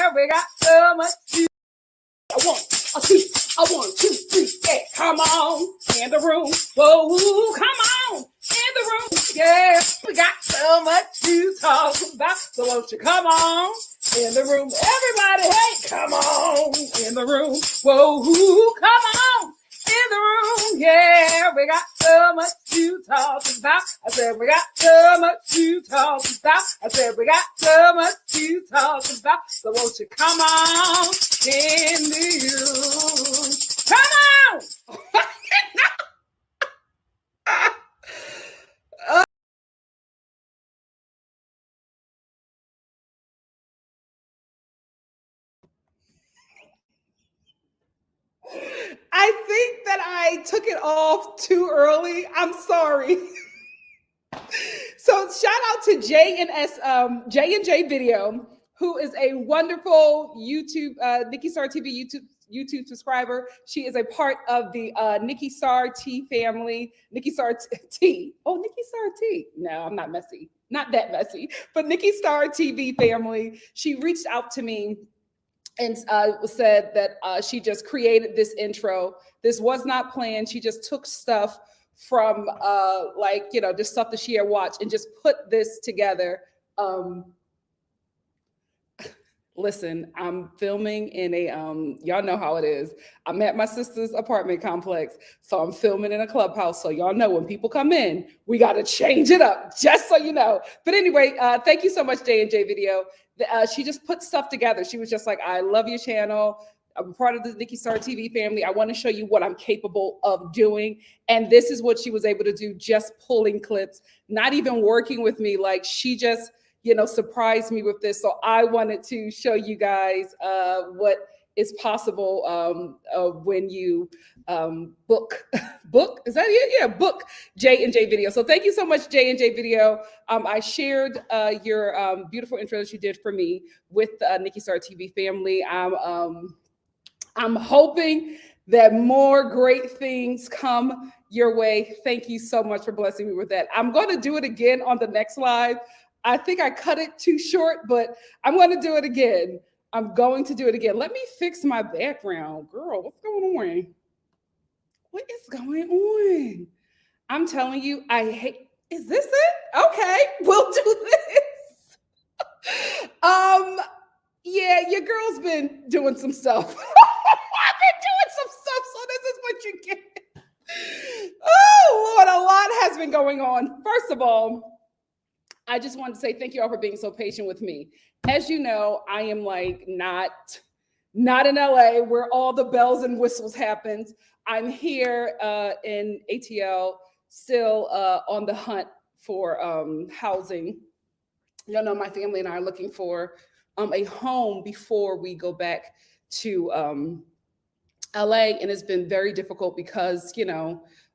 Yeah, we got so much to. I want 2, 3, yeah. Come on in the room. Whoa, come on in the room. Yeah, we got so much to talk about. So won't you come on in the room? Everybody, hey, come on in the room. Whoa, come on in the room. Yeah, we got so much to talk about. I said we got so much to talk about. I said we got so much to talk about. So won't you come on in the room? Come on! I think that I took it off too early. I'm sorry. So shout out to J&J Video, who is a wonderful YouTube NikkiStar TV YouTube subscriber. She is a part of the NikkiStar T family. NikkiStar T. Oh, NikkiStar T. No, I'm not messy. Not that messy. But NikkiStar TV family. She reached out to me and said that she just created this intro. This was not planned. She just took stuff from just stuff that she had watched and just put this together. Listen, I'm filming in a y'all know how it is. I'm at my sister's apartment complex, so I'm filming in a clubhouse. So y'all know when people come in, we got to change it up, just so you know. But anyway, thank you so much, J&J Video. She just put stuff together. She was just like, I love your channel. I'm part of the NikkiStar TV family. I want to show you what I'm capable of doing. And this is what she was able to do, just pulling clips, not even working with me. Like she just, surprised me with this. So I wanted to show you guys what is possible when you book. Is that it? Yeah, book J&J Video. So thank you so much, J&J Video. I shared your beautiful intro that you did for me with the NikkiStar TV family. I'm hoping that more great things come your way. Thank you so much for blessing me with that. I'm going to do it again on the next live. I think I cut it too short, but I'm going to do it again. I'm going to do it again. Let me fix my background. Girl, what's going on? What is going on? I'm telling you, is this it? Okay, we'll do this. Yeah, your girl's been doing some stuff. I've been doing some stuff, so this is what you get. Oh, Lord, a lot has been going on. First of all, I just want to say thank you all for being so patient with me. As you know, I am like not in LA where all the bells and whistles happens. I'm here in ATL, still on the hunt for housing. You know, my family and I are looking for a home before we go back to LA, and it's been very difficult because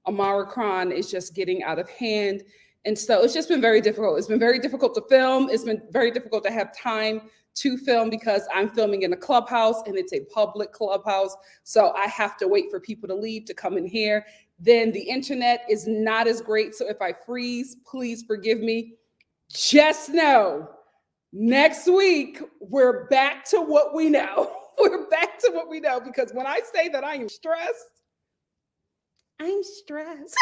Omicron is just getting out of hand. And so it's just been very difficult. It's been very difficult to film. It's been very difficult to have time to film because I'm filming in a clubhouse and it's a public clubhouse. So I have to wait for people to leave to come in here. Then the internet is not as great. So if I freeze, please forgive me. Just know next week, we're back to what we know. We're back to what we know, because when I say that I am stressed, I'm stressed.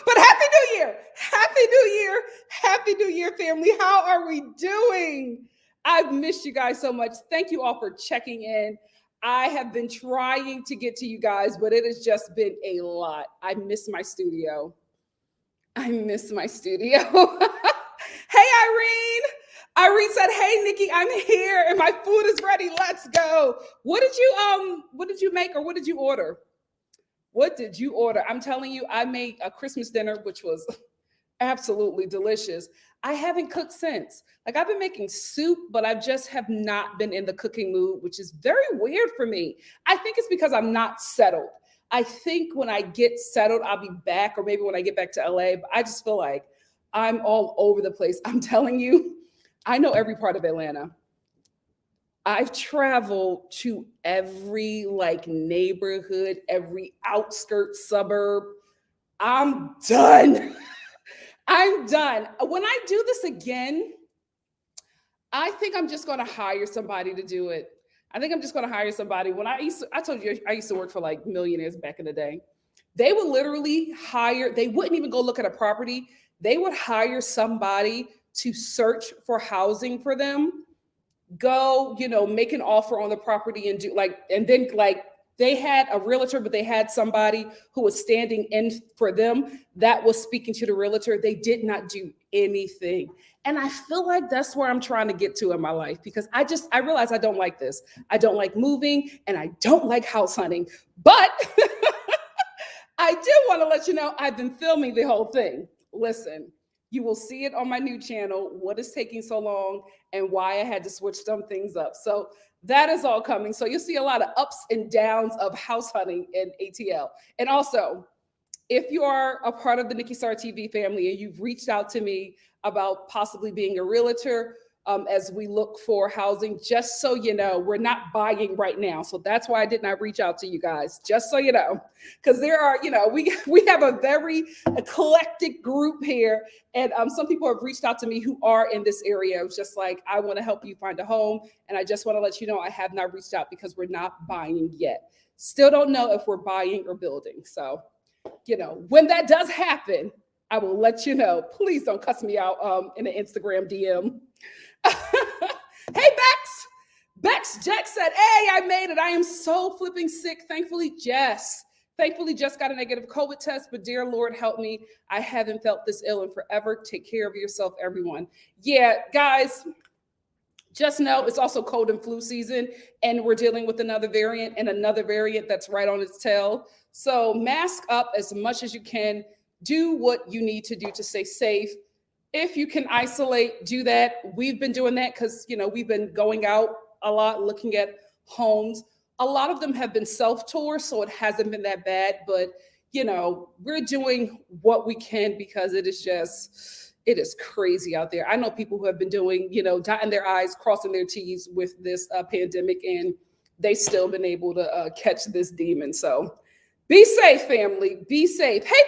But Happy New Year. Happy New Year. Happy New Year, family. How are we doing? I've missed you guys so much. Thank you all for checking in. I have been trying to get to you guys, but it has just been a lot. I miss my studio. Hey, Irene. Irene said, "Hey, Nikki, I'm here and my food is ready. Let's go." What did you make, or what did you order? What did you order? I'm telling you, I made a Christmas dinner, which was absolutely delicious. I haven't cooked since. Like, I've been making soup, but I just have not been in the cooking mood, which is very weird for me. I think it's because I'm not settled. I think when I get settled, I'll be back, or maybe when I get back to LA, but I just feel like I'm all over the place. I'm telling you, I know every part of Atlanta. I've traveled to every neighborhood, every outskirt suburb. I'm done. I'm done. When I do this again, I think I'm just going to hire somebody to do it. I think I'm just going to hire somebody. I told you I used to work for like millionaires back in the day. They would literally hire, they wouldn't even go look at a property. They would hire somebody to search for housing for them, go, make an offer on the property and do like, and then like they had a realtor, but they had somebody who was standing in for them that was speaking to the realtor. They did not do anything. And I feel like that's where I'm trying to get to in my life because I realize I don't like this. I don't like moving and I don't like house hunting. But I do want to let you know I've been filming the whole thing. Listen, you will see it on my new channel, what is taking so long and why I had to switch some things up. So that is all coming. So you'll see a lot of ups and downs of house hunting in ATL. And also, if you are a part of the NikkiStar TV family and you've reached out to me about possibly being a realtor, as we look for housing, just so you know, we're not buying right now. So that's why I did not reach out to you guys, just so you know, because there are, we have a very eclectic group here. And some people have reached out to me who are in this area. It was just like, I want to help you find a home. And I just want to let you know, I have not reached out because we're not buying yet. Still don't know if we're buying or building. So, when that does happen, I will let you know. Please don't cuss me out in an Instagram DM. Hey, Bex Jack said, hey, I made it. I am so flipping sick. Thankfully, Jess got a negative COVID test, but dear Lord, help me. I haven't felt this ill in forever. Take care of yourself, everyone. Yeah, guys, just know it's also cold and flu season, and we're dealing with another variant that's right on its tail. So mask up as much as you can. Do what you need to do to stay safe. If you can isolate, do that. We've been doing that because, we've been going out a lot, looking at homes. A lot of them have been self-tours, so it hasn't been that bad. But, we're doing what we can because it is crazy out there. I know people who have been doing, dotting their I's, crossing their T's with this pandemic, and they still been able to catch this demon. So be safe, family. Be safe. Hey,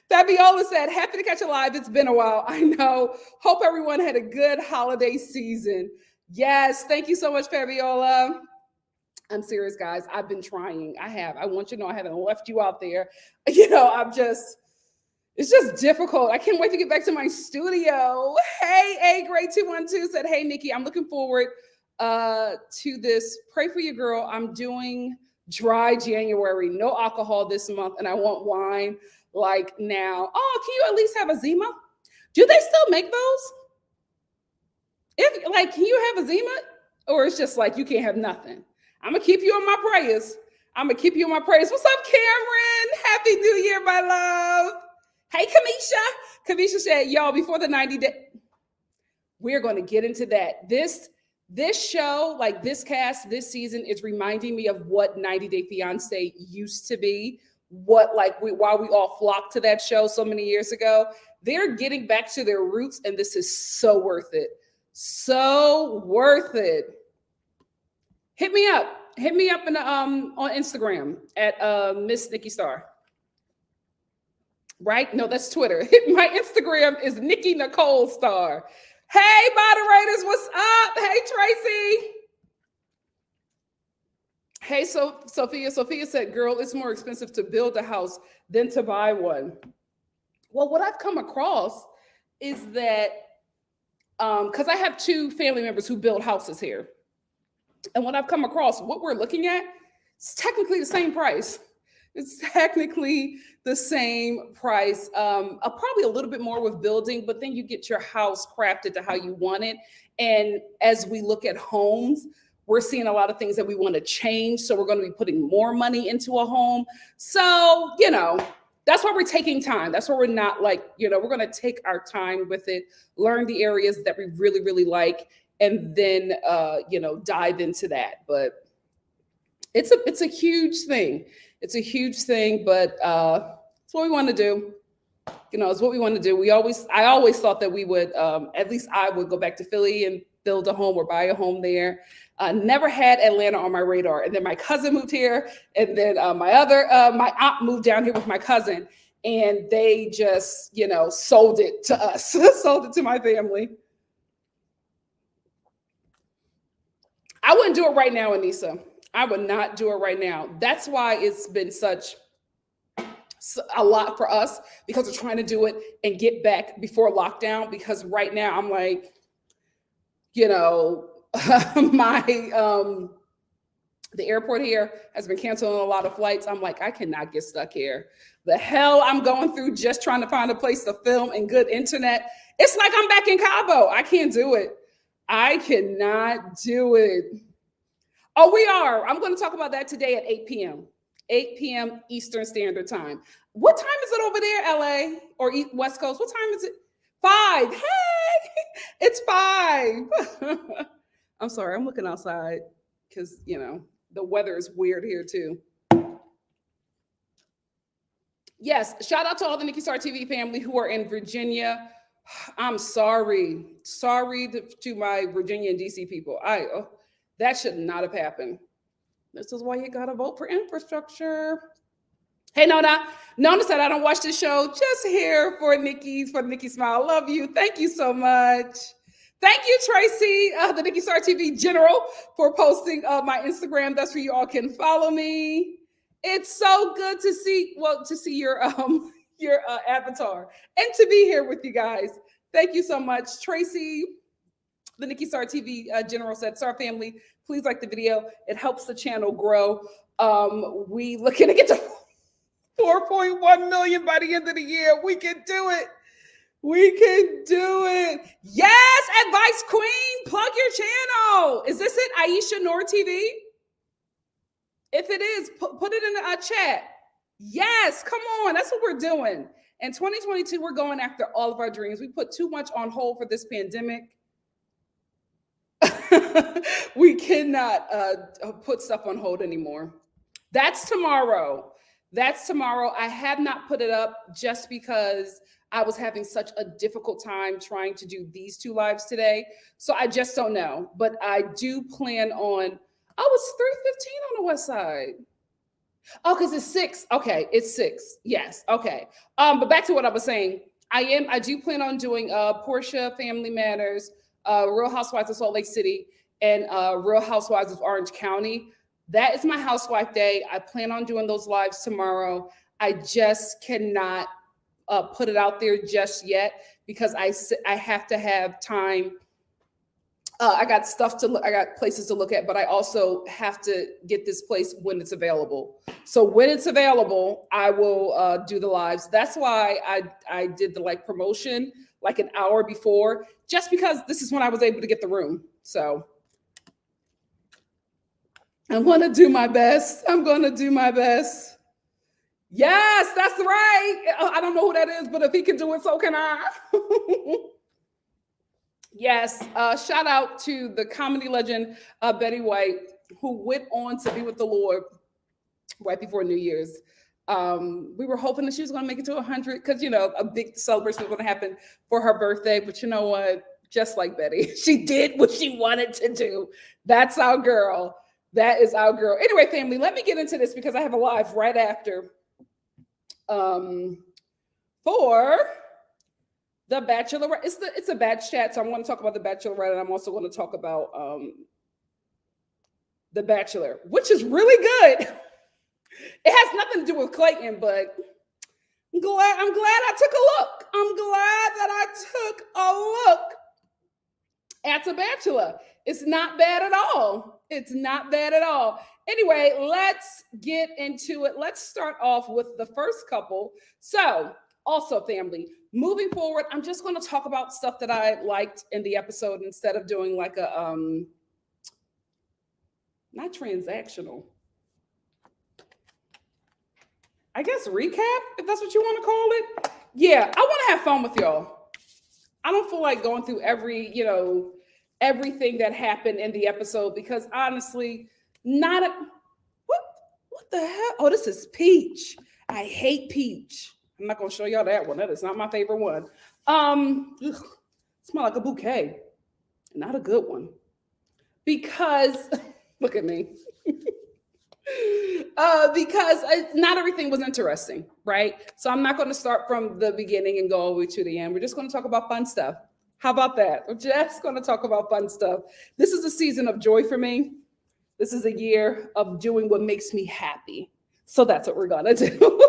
Fabiola said, happy to catch you live. It's been a while. I know. Hope everyone had a good holiday season. Yes. Thank you so much, Fabiola. I'm serious, guys. I've been trying. I want you to know I haven't left you out there. It's just difficult. I can't wait to get back to my studio. Hey, A Grade 212 said, hey, Nikki, I'm looking forward to this. Pray for your girl. I'm doing dry January, no alcohol this month, and I want wine like now. Oh, can you at least have a Zima? Do they still make those? Can you have a Zima? Or it's just like you can't have nothing. I'm gonna keep you in my prayers. What's up, Cameron? Happy New Year, my love. Hey, Kamisha said, y'all, before the 90 days, we're going to get into that. This show, like this cast, this season is reminding me of what 90 Day Fiance used to be. Why we all flocked to that show so many years ago. They're getting back to their roots, and this is so worth it. So worth it. Hit me up on Instagram at Miss NikkiStar. Right? No, that's Twitter. My Instagram is NikkiNicoleStar. Hey, moderators, what's up? Hey, Tracy. Hey, Sophia said, girl, it's more expensive to build a house than to buy one. Well, what I've come across is that, because I have two family members who build houses here. And what I've come across, what we're looking at, it's technically the same price. Probably a little bit more with building, but then you get your house crafted to how you want it. And as we look at homes, we're seeing a lot of things that we want to change. So we're going to be putting more money into a home. So, that's why we're taking time. That's why we're not we're going to take our time with it, learn the areas that we really, really like, and then, dive into that. But it's a huge thing. It's a huge thing, but it's what we want to do. It's what we want to do. I always thought that we would, at least I would go back to Philly and build a home or buy a home there. Never had Atlanta on my radar. And then my cousin moved here. And then my aunt moved down here with my cousin. And they just, sold it to us, sold it to my family. I wouldn't do it right now, Anissa. I would not do it right now. That's why it's been such a lot for us, because we're trying to do it and get back before lockdown. Because right now I'm like, you know, my the airport here has been canceling a lot of flights. I'm like, I cannot get stuck here. The hell I'm going through just trying to find a place to film and good internet. It's like I'm back in Cabo. I can't do it. I cannot do it. Oh, we are. I'm going to talk about that today at 8 p.m. 8 p.m. Eastern Standard Time. What time is it over there, LA or West Coast? What time is it? 5. Hey, it's 5. I'm sorry. I'm looking outside because, the weather is weird here too. Yes, shout out to all the NikkiStar TV family who are in Virginia. I'm sorry. Sorry to my Virginia and DC people. That should not have happened. This is why you gotta vote for infrastructure. Hey, Nona said, I don't watch this show, just here for the Nikki Smile. Love you. Thank you so much. Thank you, Tracy, the NikkiStar TV General, for posting my Instagram. That's where you all can follow me. It's so good to see your avatar and to be here with you guys. Thank you so much, Tracy. The NikkiStar TV General said, Star family, please like the video. It helps the channel grow. We looking to get to 4.1 million by the end of the year. We can do it. We can do it. Yes, Advice Queen, plug your channel. Is this it, Aisha Noor TV? If it is, put it in the chat. Yes, come on. That's what we're doing. In 2022, we're going after all of our dreams. We put too much on hold for this pandemic. We cannot put stuff on hold anymore. That's tomorrow. I have not put it up just because I was having such a difficult time trying to do these 2 lives today. So I just don't know. But I do plan on, it's 3:15 on the west side. Oh, because it's 6. Okay, it's 6. Yes. Okay. But back to what I was saying. I do plan on doing Portia Family Matters, Real Housewives of Salt Lake City, and Real Housewives of Orange County. That is my housewife day. I plan on doing those lives tomorrow. I just cannot put it out there just yet because I have to have time. I got places to look at, but I also have to get this place when it's available. So when it's available, I will do the lives. That's why I did the promotion like an hour before, just because this is when I was able to get the room. So I'm going to do my best. Yes, that's right. I don't know who that is, but if he can do it, so can I. Yes, shout out to the comedy legend Betty White, who went on to be with the Lord right before New Year's. We were hoping that she was going to make it to 100 because, a big celebration was going to happen for her birthday. But you know what? Just like Betty, she did what she wanted to do. That's our girl. That is our girl. Anyway, family, let me get into this because I have a live right after for The Bachelorette. It's a batch chat, so I'm going to talk about The Bachelorette, and I'm also going to talk about The Bachelor, which is really good. It has nothing to do with Clayton, but I'm glad I took a look. I'm glad that I took a look at The Bachelor. It's not bad at all. Anyway, let's get into it. Let's start off with the first couple. So, also, family, moving forward, I'm just going to talk about stuff that I liked in the episode instead of doing like a not transactional, I guess recap, if that's what you want to call it. Yeah, I want to have fun with y'all. I don't feel like going through everything that happened in the episode because honestly, what the hell? Oh, this is Peach. I hate Peach. I'm not gonna show y'all that one. That is not my favorite one. Smell like a bouquet. Not a good one. Because look at me. Because not everything was interesting, right? So I'm not going to start from the beginning and go all the way to the end. We're just going to talk about fun stuff. How about that? We're just going to talk about fun stuff. This is a season of joy for me. This is a year of doing what makes me happy. So that's what we're going to do.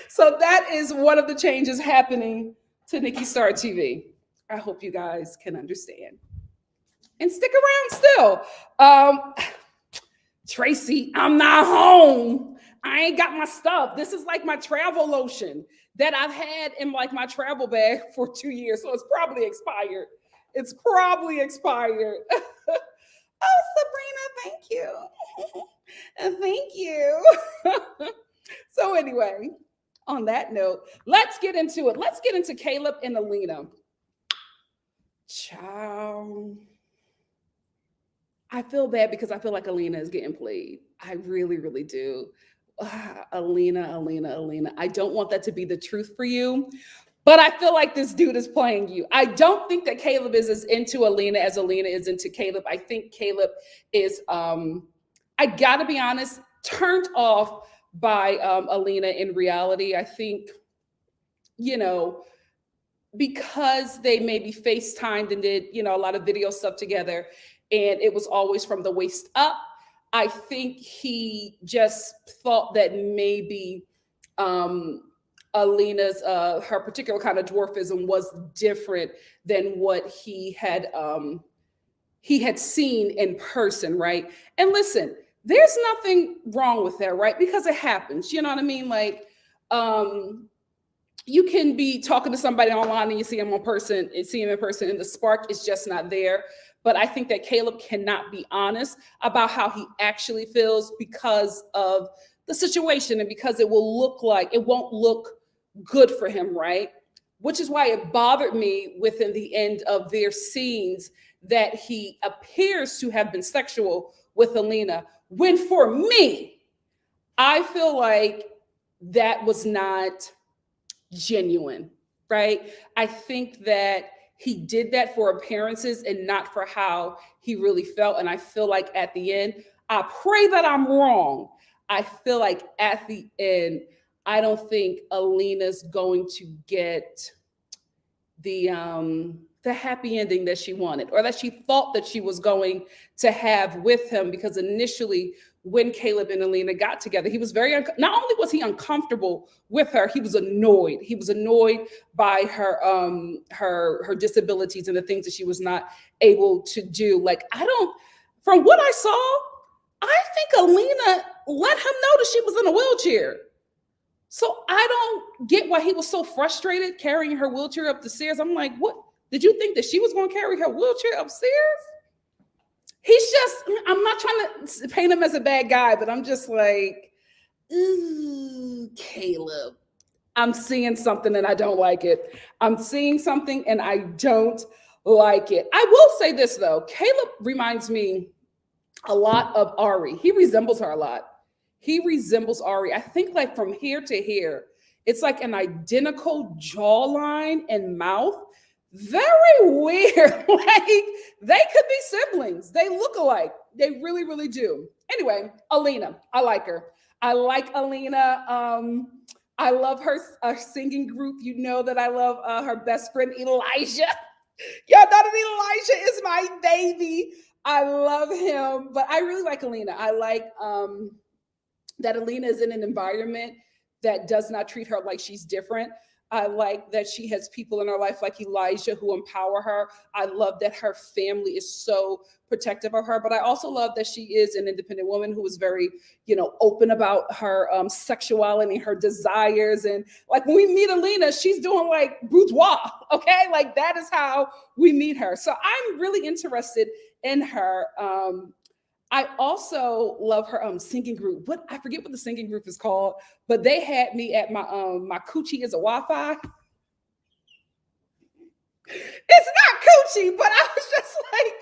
So that is one of the changes happening to NikkiStar TV. I hope you guys can understand and stick around still. Tracy, I'm not home. I ain't got my stuff. This is like my travel lotion that I've had in like my travel bag for 2 years. So it's probably expired. It's probably expired. Oh, Sabrina, thank you. Thank you. So anyway, on that note, let's get into it. Let's get into Caleb and Alina. Ciao. I feel bad because I feel like Alina is getting played. I really, really do. Alina. I don't want that to be the truth for you, but I feel like this dude is playing you. I don't think that Caleb is as into Alina as Alina is into Caleb. I think Caleb is, I gotta be honest, turned off by Alina in reality. I think, you know, because they maybe FaceTimed and did, a lot of video stuff together, and it was always from the waist up. I think he just thought that maybe Alina's her particular kind of dwarfism was different than what he had seen in person, right? And listen, there's nothing wrong with that, right? Because it happens. You know what I mean? Like, you can be talking to somebody online and you see him in person, and the spark is just not there. But I think that Caleb cannot be honest about how he actually feels because of the situation and because it won't look good for him, right? Which is why it bothered me within the end of their scenes that he appears to have been sexual with Alina, when for me, I feel like that was not genuine, right? I think that he did that for appearances and not for how he really felt. And I feel like at the end, I pray that I'm wrong. I feel like at the end, I don't think Alina's going to get the happy ending that she wanted, or that she thought that she was going to have with him, because initially when Caleb and Alina got together, he was not only was he uncomfortable with her, he was annoyed. He was annoyed by her disabilities and the things that she was not able to do. Like, from what I saw, I think Alina let him know that she was in a wheelchair. So I don't get why he was so frustrated carrying her wheelchair up the stairs. I'm like, what? Did you think that she was going to carry her wheelchair upstairs? I'm not trying to paint him as a bad guy, but I'm just like, ooh, Caleb. I'm seeing something and I don't like it. I'm seeing something and I don't like it. I will say this though, Caleb reminds me a lot of Ari. He resembles her a lot. He resembles Ari. I think like from here to here, it's like an identical jawline and mouth. Very weird. Like, they could be siblings. They look alike. They really, really do. Anyway, Alina, I like her. I like Alina. I love her singing group. You know that I love her best friend, Elijah. Y'all know that Elijah is my baby. I love him, but I really like Alina. I like that Alina is in an environment that does not treat her like she's different. I like that she has people in her life like Elijah who empower her. I love that her family is so protective of her, but I also love that she is an independent woman who is very, open about her sexuality, her desires. And like when we meet Alina, she's doing like boudoir, okay? Like that is how we meet her. So I'm really interested in her. I also love her singing group. I forget what the singing group is called, but they had me at my coochie is a Wi-Fi. It's not coochie, but I was just like,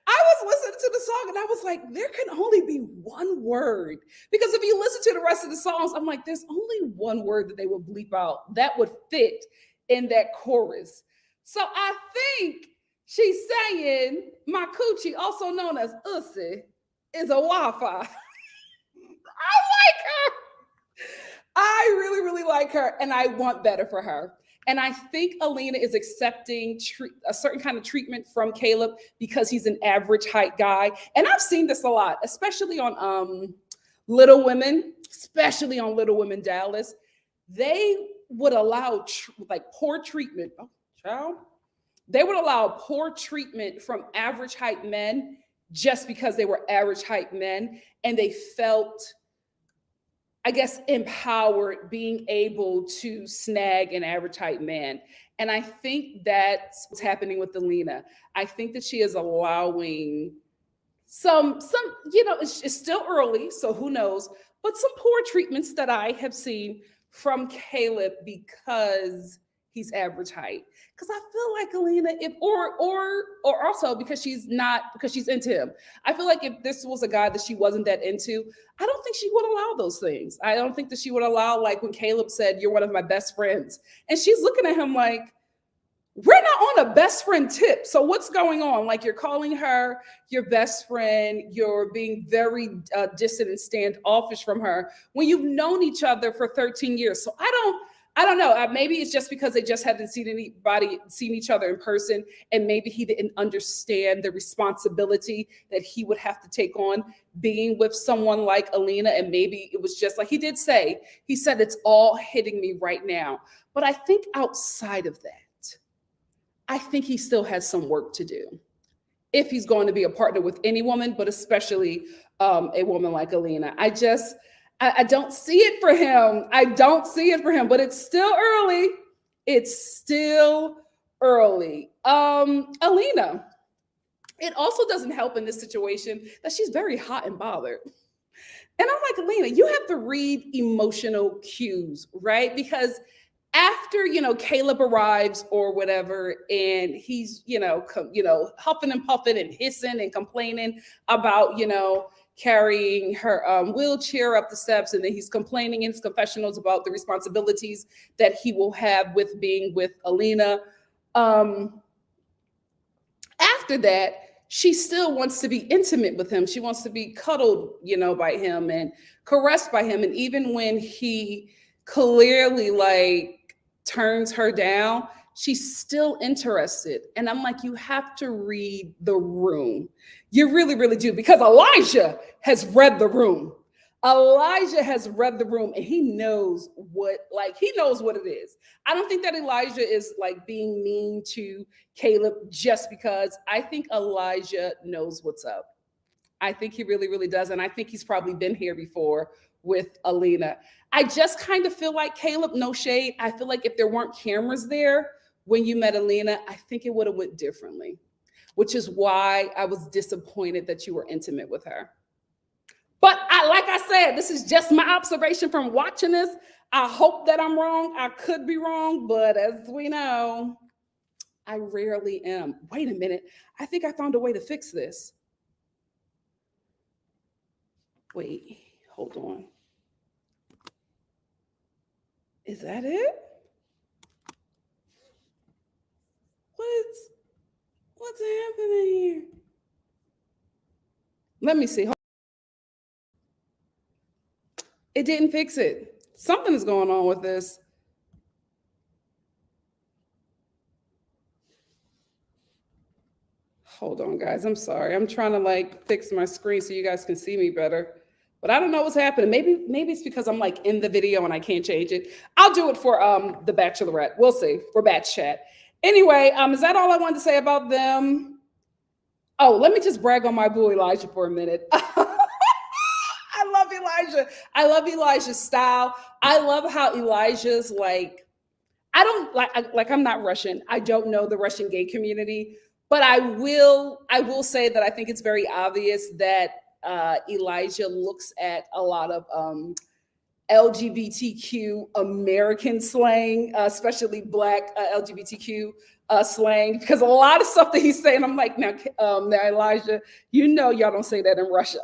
I was listening to the song and I was like, there can only be one word. Because if you listen to the rest of the songs, I'm like, there's only one word that they would bleep out that would fit in that chorus. So I think she's saying my coochie, also known as Ussy, is a Wi-Fi. I like her. I really, really like her, and I want better for her. And I think Alina is accepting a certain kind of treatment from Caleb because he's an average height guy. And I've seen this a lot, especially on Little Women, especially on Little Women Dallas. They would allow like poor treatment. Oh, child. They would allow poor treatment from average height men just because they were average height men, and they felt, I guess, empowered being able to snag an average height man. And I think that's what's happening with Alina. I think that she is allowing some, it's still early, so who knows, but some poor treatments that I have seen from Caleb because he's average height. Because I feel like Alina, if or also because she's into him. I feel like if this was a guy that she wasn't that into, I don't think she would allow those things. I don't think that she would allow, like when Caleb said, "You're one of my best friends," and she's looking at him like, we're not on a best friend tip. So what's going on? Like, you're calling her your best friend. You're being very distant and standoffish from her when you've known each other for 13 years. So I don't know. Maybe it's just because they just haven't seen each other in person, and maybe he didn't understand the responsibility that he would have to take on being with someone like Alina. And maybe it was just like he said, it's all hitting me right now. But I think outside of that, I think he still has some work to do if he's going to be a partner with any woman, but especially a woman like Alina. I don't see it for him. I don't see it for him, but it's still early. It's still early. Alina, it also doesn't help in this situation that she's very hot and bothered. And I'm like, Alina, you have to read emotional cues, right? Because after, Caleb arrives or whatever, and he's, huffing and puffing and hissing and complaining about, carrying her wheelchair up the steps. And then he's complaining in his confessionals about the responsibilities that he will have with being with Alina. After that, she still wants to be intimate with him. She wants to be cuddled, by him and caressed by him. And even when he clearly turns her down, she's still interested. And I'm like, you have to read the room. You really, really do, because Elijah has read the room. Elijah has read the room, and he knows what it is. I don't think that Elijah is being mean to Caleb just because. I think Elijah knows what's up. I think he really, really does. And I think he's probably been here before with Alina. I just kind of feel like Caleb, no shade. I feel like if there weren't cameras there when you met Alina, I think it would have went differently, which is why I was disappointed that you were intimate with her. But like I said, this is just my observation from watching this. I hope that I'm wrong. I could be wrong, but as we know, I rarely am. Wait a minute. I think I found a way to fix this. Wait, hold on. Is that it? What's happening here? Let me see. It didn't fix it. Something is going on with this. Hold on, guys. I'm sorry. I'm trying to fix my screen so you guys can see me better. But I don't know what's happening. Maybe it's because I'm in the video and I can't change it. I'll do it for the Bachelorette. We'll see for Batch Chat. Anyway, is that all I wanted to say about them? Oh, let me just brag on my boo Elijah for a minute. I love Elijah. I love Elijah's style. I love how Elijah's I'm not Russian. I don't know the Russian gay community, but I will say that I think it's very obvious that Elijah looks at a lot of LGBTQ American slang, especially Black LGBTQ slang, because a lot of stuff that he's saying, I'm like, now Elijah, y'all don't say that in Russia.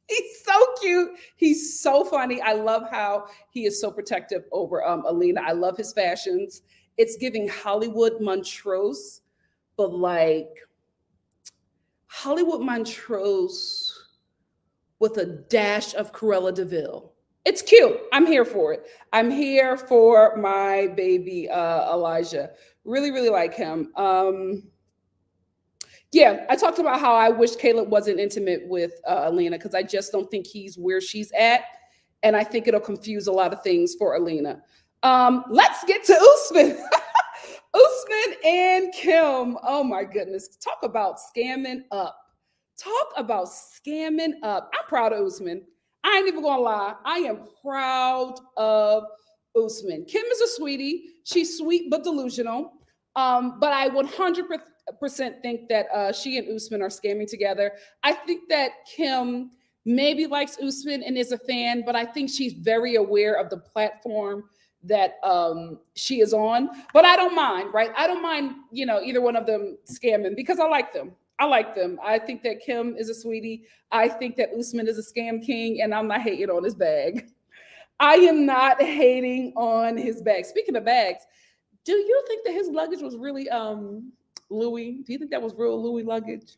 He's so cute. He's so funny. I love how he is so protective over Alina. I love his fashions. It's giving Hollywood Montrose, but Hollywood Montrose with a dash of Cruella de Vil. It's cute. I'm here for it. I'm here for my baby Elijah. Really, really like him. Yeah, I talked about how I wish Caleb wasn't intimate with Alina because I just don't think he's where she's at, and I think it'll confuse a lot of things for Alina. Let's get to Usman. Usman and Kim. Oh my goodness. Talk about scamming up. Talk about scamming up. I'm proud of Usman. I ain't even gonna lie. I am proud of Usman. Kim is a sweetie. She's sweet but delusional. But I 100% think that she and Usman are scamming together. I think that Kim maybe likes Usman and is a fan, but I think she's very aware of the platform that she is on. But I don't mind, right? I don't mind, either one of them scamming because I like them. I like them. I think that Kim is a sweetie. I think that Usman is a scam king, and I'm not hating on his bag. I am not hating on his bag. Speaking of bags, do you think that his luggage was really Louis? Do you think that was real Louis luggage?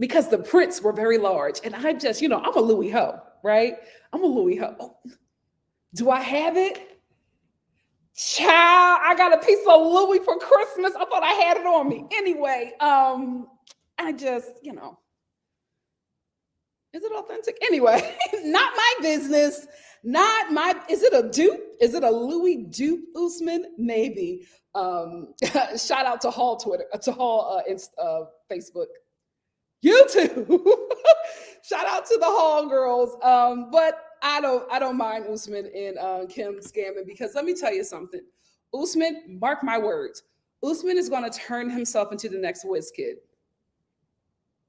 Because the prints were very large, and I just, I'm a Louis hoe, right? I'm a Louis hoe. Oh, do I have it? Child, I got a piece of Louis for Christmas. I thought I had it on me. Anyway, I just, is it authentic? Anyway, not my business. Not my, is it a dupe? Is it a Louis dupe, Usman? Maybe. Shout out to Hall Twitter, to Hall Facebook. YouTube. Shout out to the Hall girls. But I don't mind Usman and Kim scamming because let me tell you something. Usman, mark my words, Usman is going to turn himself into the next whiz kid.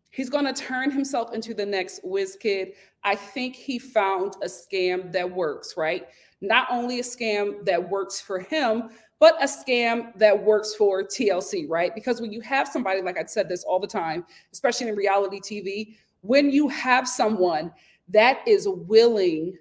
He's going to turn himself into the next whiz kid. I think he found a scam that works, right? Not only a scam that works for him, but a scam that works for TLC, right? Because when you have somebody, like I said this all the time, especially in reality TV, when you have someone that is willing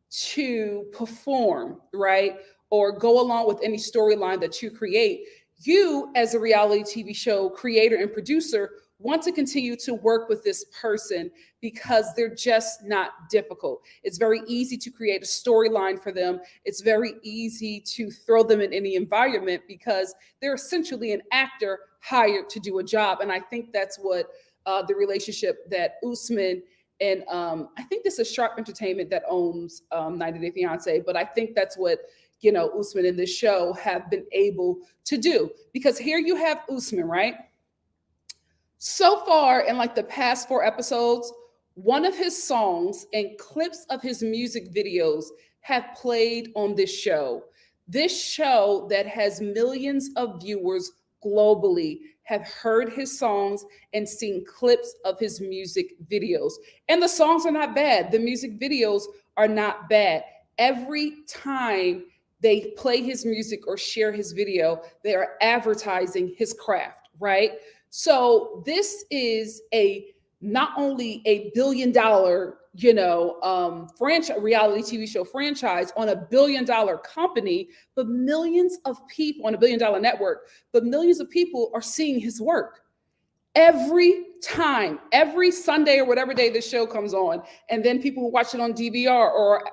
to perform, right? Or go along with any storyline that you create, you as a reality TV show creator and producer want to continue to work with this person because they're just not difficult. It's very easy to create a storyline for them. It's very easy to throw them in any environment because they're essentially an actor hired to do a job. And I think that's what the relationship that Usman and I think this is Sharp Entertainment that owns 90 Day Fiance, but I think that's what Usman and this show have been able to do. Because here you have Usman, right? So far in like the past 4 episodes, one of his songs and clips of his music videos have played on this show. This show that has millions of viewers globally have heard his songs and seen clips of his music videos. And the songs are not bad. The music videos are not bad. Every time they play his music or share his video, they are advertising his craft, right? So this is not only a $1 billion, franchise, reality TV show franchise on a $1 billion company, but millions of people on a $1 billion network, but millions of people are seeing his work every time, every Sunday or whatever day the show comes on, and then people who watch it on DVR or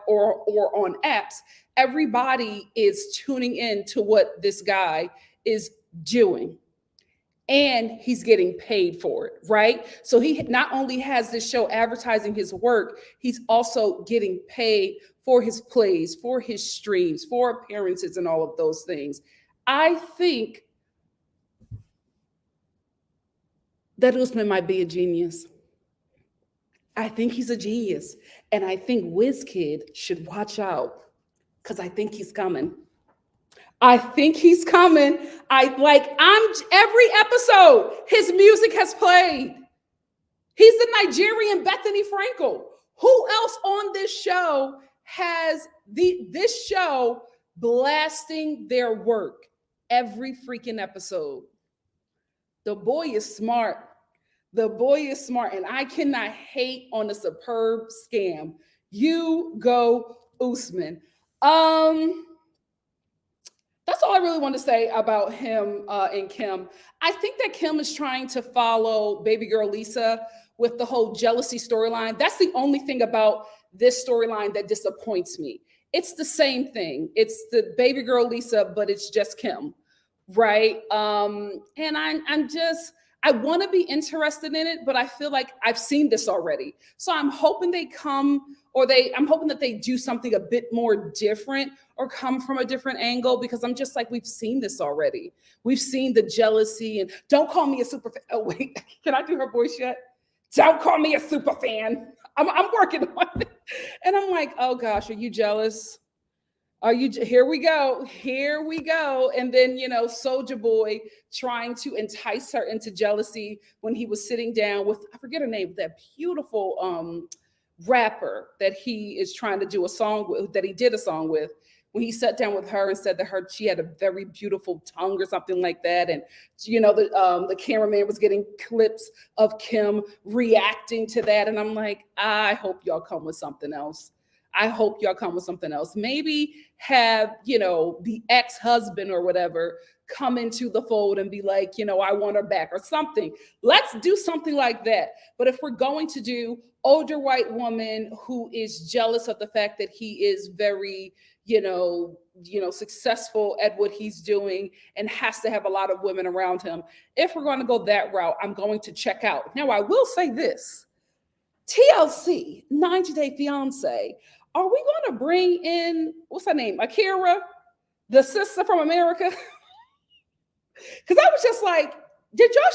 on apps. Everybody is tuning in to what this guy is doing. And he's getting paid for it, right? So he not only has this show advertising his work, he's also getting paid for his plays, for his streams, for appearances, and all of those things. I think that Usman might be a genius. I think he's a genius. And I think WizKid should watch out because I think he's coming. I think he's coming. Every episode, his music has played. He's the Nigerian Bethany Frankel. Who else on this show has this show blasting their work every freaking episode? The boy is smart. The boy is smart, and I cannot hate on a superb scam. You go, Usman. That's all I really want to say about him and Kim. I think that Kim is trying to follow baby girl Lisa with the whole jealousy storyline. That's the only thing about this storyline that disappoints me. It's the same thing. It's the baby girl Lisa, but it's just Kim, right? And I'm just I want to be interested in it, but I feel like I've seen this already. So I'm hoping they come or I'm hoping that they do something a bit more different or come from a different angle because I'm just like, we've seen this already. We've seen the jealousy and don't call me a super fan. Oh, wait, can I do her voice yet? Don't call me a super fan. I'm working on it. And I'm like, oh gosh, are you jealous? Are you here we go. Here we go. And then, Soulja Boy trying to entice her into jealousy when he was sitting down with, I forget her name, that beautiful rapper that he is trying to do a song with, that he did a song with, when he sat down with her and said that she had a very beautiful tongue or something like that. And the cameraman was getting clips of Kim reacting to that. And I'm like, I hope y'all come with something else. I hope y'all come with something else. Maybe have, the ex-husband or whatever come into the fold and be like, I want her back or something. Let's do something like that. But if we're going to do older white woman who is jealous of the fact that he is very, successful at what he's doing and has to have a lot of women around him. If we're going to go that route, I'm going to check out. Now, I will say this. TLC, 90 Day Fiance, are we going to bring in, what's her name, Akira, the sister from America? Because I was just like, did y'all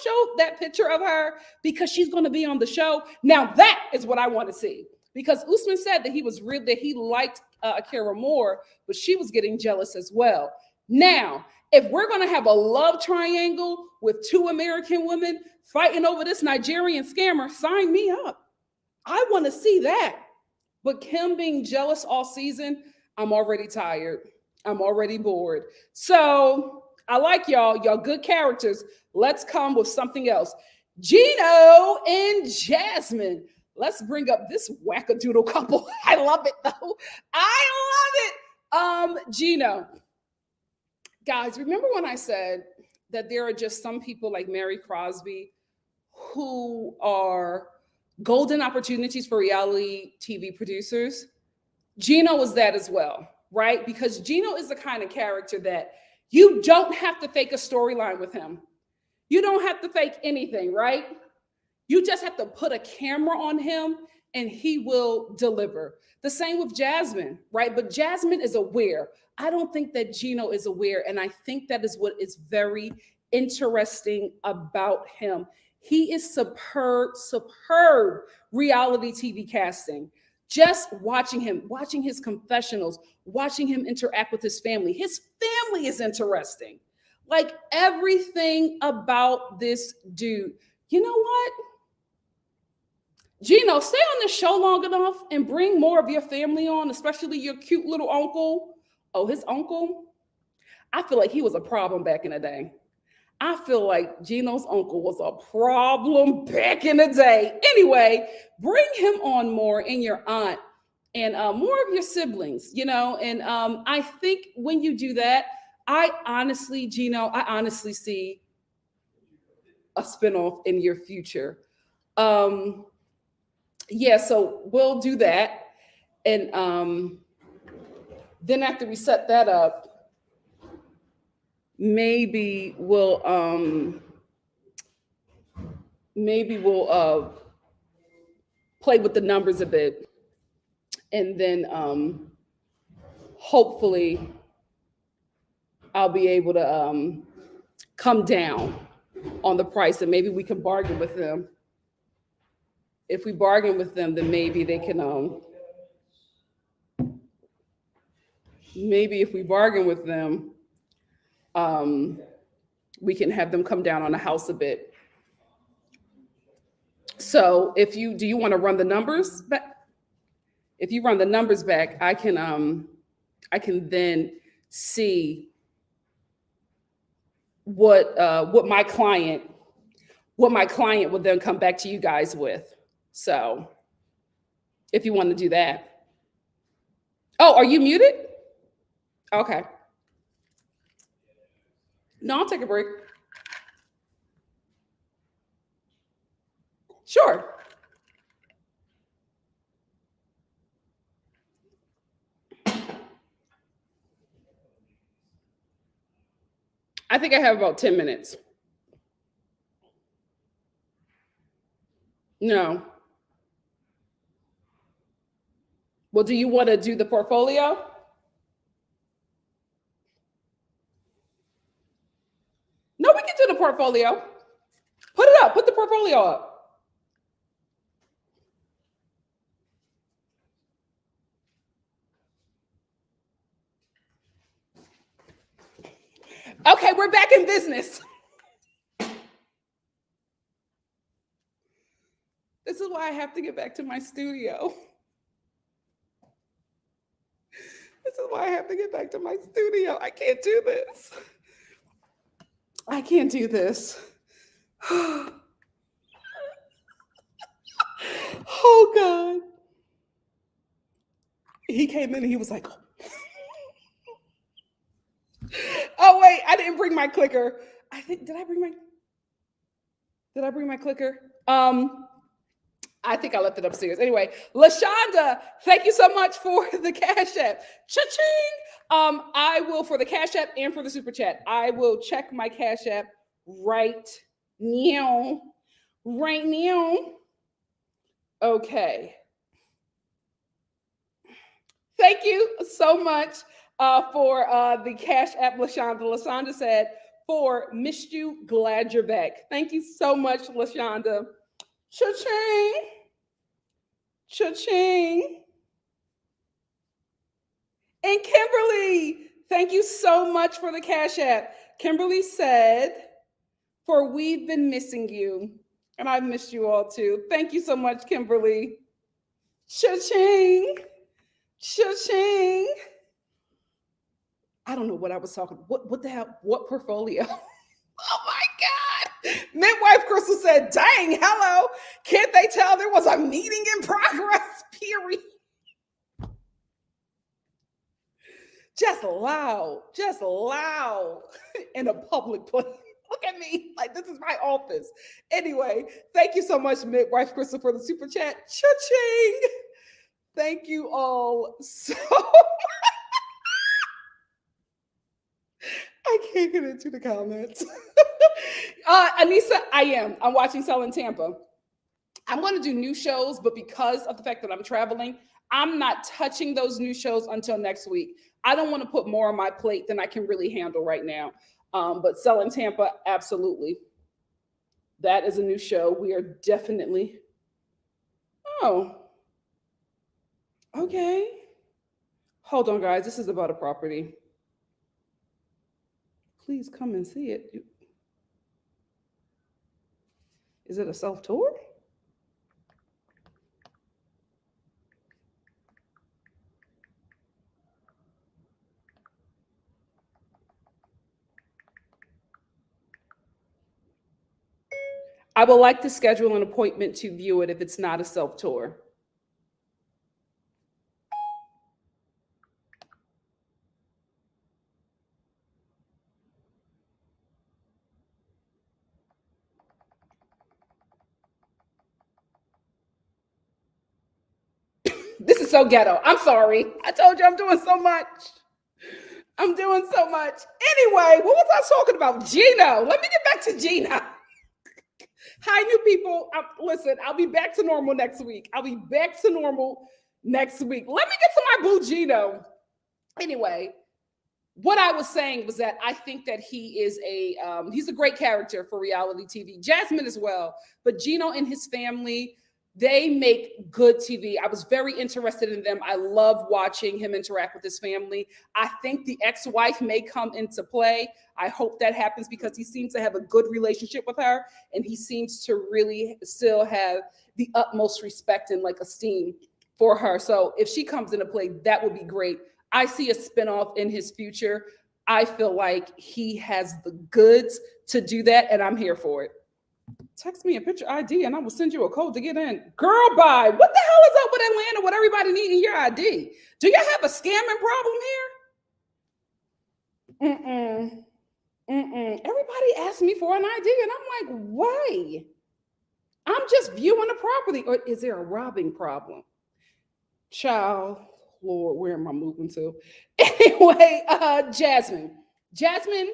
show that picture of her because she's going to be on the show? Now that is what I want to see. Because Usman said that he liked Akira more, but she was getting jealous as well. Now, if we're going to have a love triangle with two American women fighting over this Nigerian scammer, sign me up. I want to see that. But Kim being jealous all season, I'm already tired. I'm already bored. So I like y'all. Y'all good characters. Let's come with something else. Gino and Jasmine. Let's bring up this wackadoodle couple. I love it though. I love it. Gino. Guys, remember when I said that there are just some people like Mary Crosby who are golden opportunities for reality TV producers? Gino was that as well, right? Because Gino is the kind of character that you don't have to fake a storyline with him. You don't have to fake anything, right? You just have to put a camera on him and he will deliver. The same with Jasmine, right? But Jasmine is aware. I don't think that Gino is aware. And I think that is what is very interesting about him. He is superb reality TV casting. Just watching him, watching his confessionals, watching him interact with his family. His family is interesting. Like everything about this dude. You know what? Gino, stay on the show long enough and bring more of your family on, especially your cute little uncle. Oh, his uncle? I feel like he was a problem back in the day. I feel like Gino's uncle was a problem back in the day. Anyway, bring him on more, and your aunt and more of your siblings, and I think when you do that, I honestly see a spinoff in your future. Yeah, so we'll do that. And then after we set that up, maybe we'll play with the numbers a bit. And then hopefully I'll be able to come down on the price, and maybe we can bargain with them. If we bargain with them, then maybe they can, maybe if we bargain with them, we can have them come down on the house a bit. So do you want to run the numbers back? If you run the numbers back, I can then see what my client would then come back to you guys with. So if you want to do that. Oh, are you muted? Okay. No, I'll take a break. Sure. I think I have about 10 minutes. No. Well, do you want to do the portfolio? No, we can do the portfolio. Put it up. Put the portfolio up. Okay, we're back in business. This is why I have to get back to my studio. This is why I have to get back to my studio. I can't do this. I can't do this. Oh, God. He came in and he was like, oh, wait, I didn't bring my clicker. Did I bring my clicker? I think I left it upstairs. Anyway, LaShonda, thank you so much for the Cash App. Cha-ching! I will, for the Cash App and for the Super Chat, I will check my Cash App right now. Right now. Okay. Thank you so much for the Cash App, LaShonda. LaShonda said, for missed you, glad you're back. Thank you so much, LaShonda. Cha-ching. Cha-ching. And Kimberly, thank you so much for the Cash App. Kimberly said, for we've been missing you. And I've missed you all too. Thank you so much, Kimberly. Cha-ching. Cha-ching. I don't know what I was talking. What the hell? What portfolio? Oh my God. Midwife Crystal said, dang, hello. Can't they tell there was a meeting in progress? Period. Just loud in a public place. Look at me, like this is my office. Anyway, thank you so much, Midwife Crystal, for the super chat. Cha-ching. Thank you all so I can't get into the comments. Anissa, I'm watching Selling Tampa. I'm going to do new shows, but because of the fact that I'm traveling, I'm not touching those new shows until next week. I don't want to put more on my plate than I can really handle right now. But Selling Tampa, absolutely. That is a new show. We are definitely. Oh, okay. Hold on, guys. This is about a property. Please come and see it. Is it a self-tour? I would like to schedule an appointment to view it if it's not a self-tour. This is so ghetto. I'm sorry. I told you I'm doing so much. I'm doing so much. Anyway, what was I talking about? Gino. Let me get back to Gino. Hi, new people. Listen, I'll be back to normal next week. Let me get to my boo Gino. Anyway, what I was saying was that I think that he is he's a great character for reality TV. Jasmine as well, but Gino and his family, they make good TV. I was very interested in them. I love watching him interact with his family. I think the ex-wife may come into play. I hope that happens because he seems to have a good relationship with her, and he seems to really still have the utmost respect and like esteem for her. So if she comes into play, that would be great. I see a spinoff in his future. I feel like he has the goods to do that, and I'm here for it. Text me a picture ID and I will send you a code to get in. Girl, bye. What the hell is up with Atlanta with everybody needing your ID? Do y'all have a scamming problem here? Everybody asked me for an ID, and I'm like, why? I'm just viewing the property. Or is there a robbing problem? Child, Lord, where am I moving to? Anyway, Jasmine. Jasmine,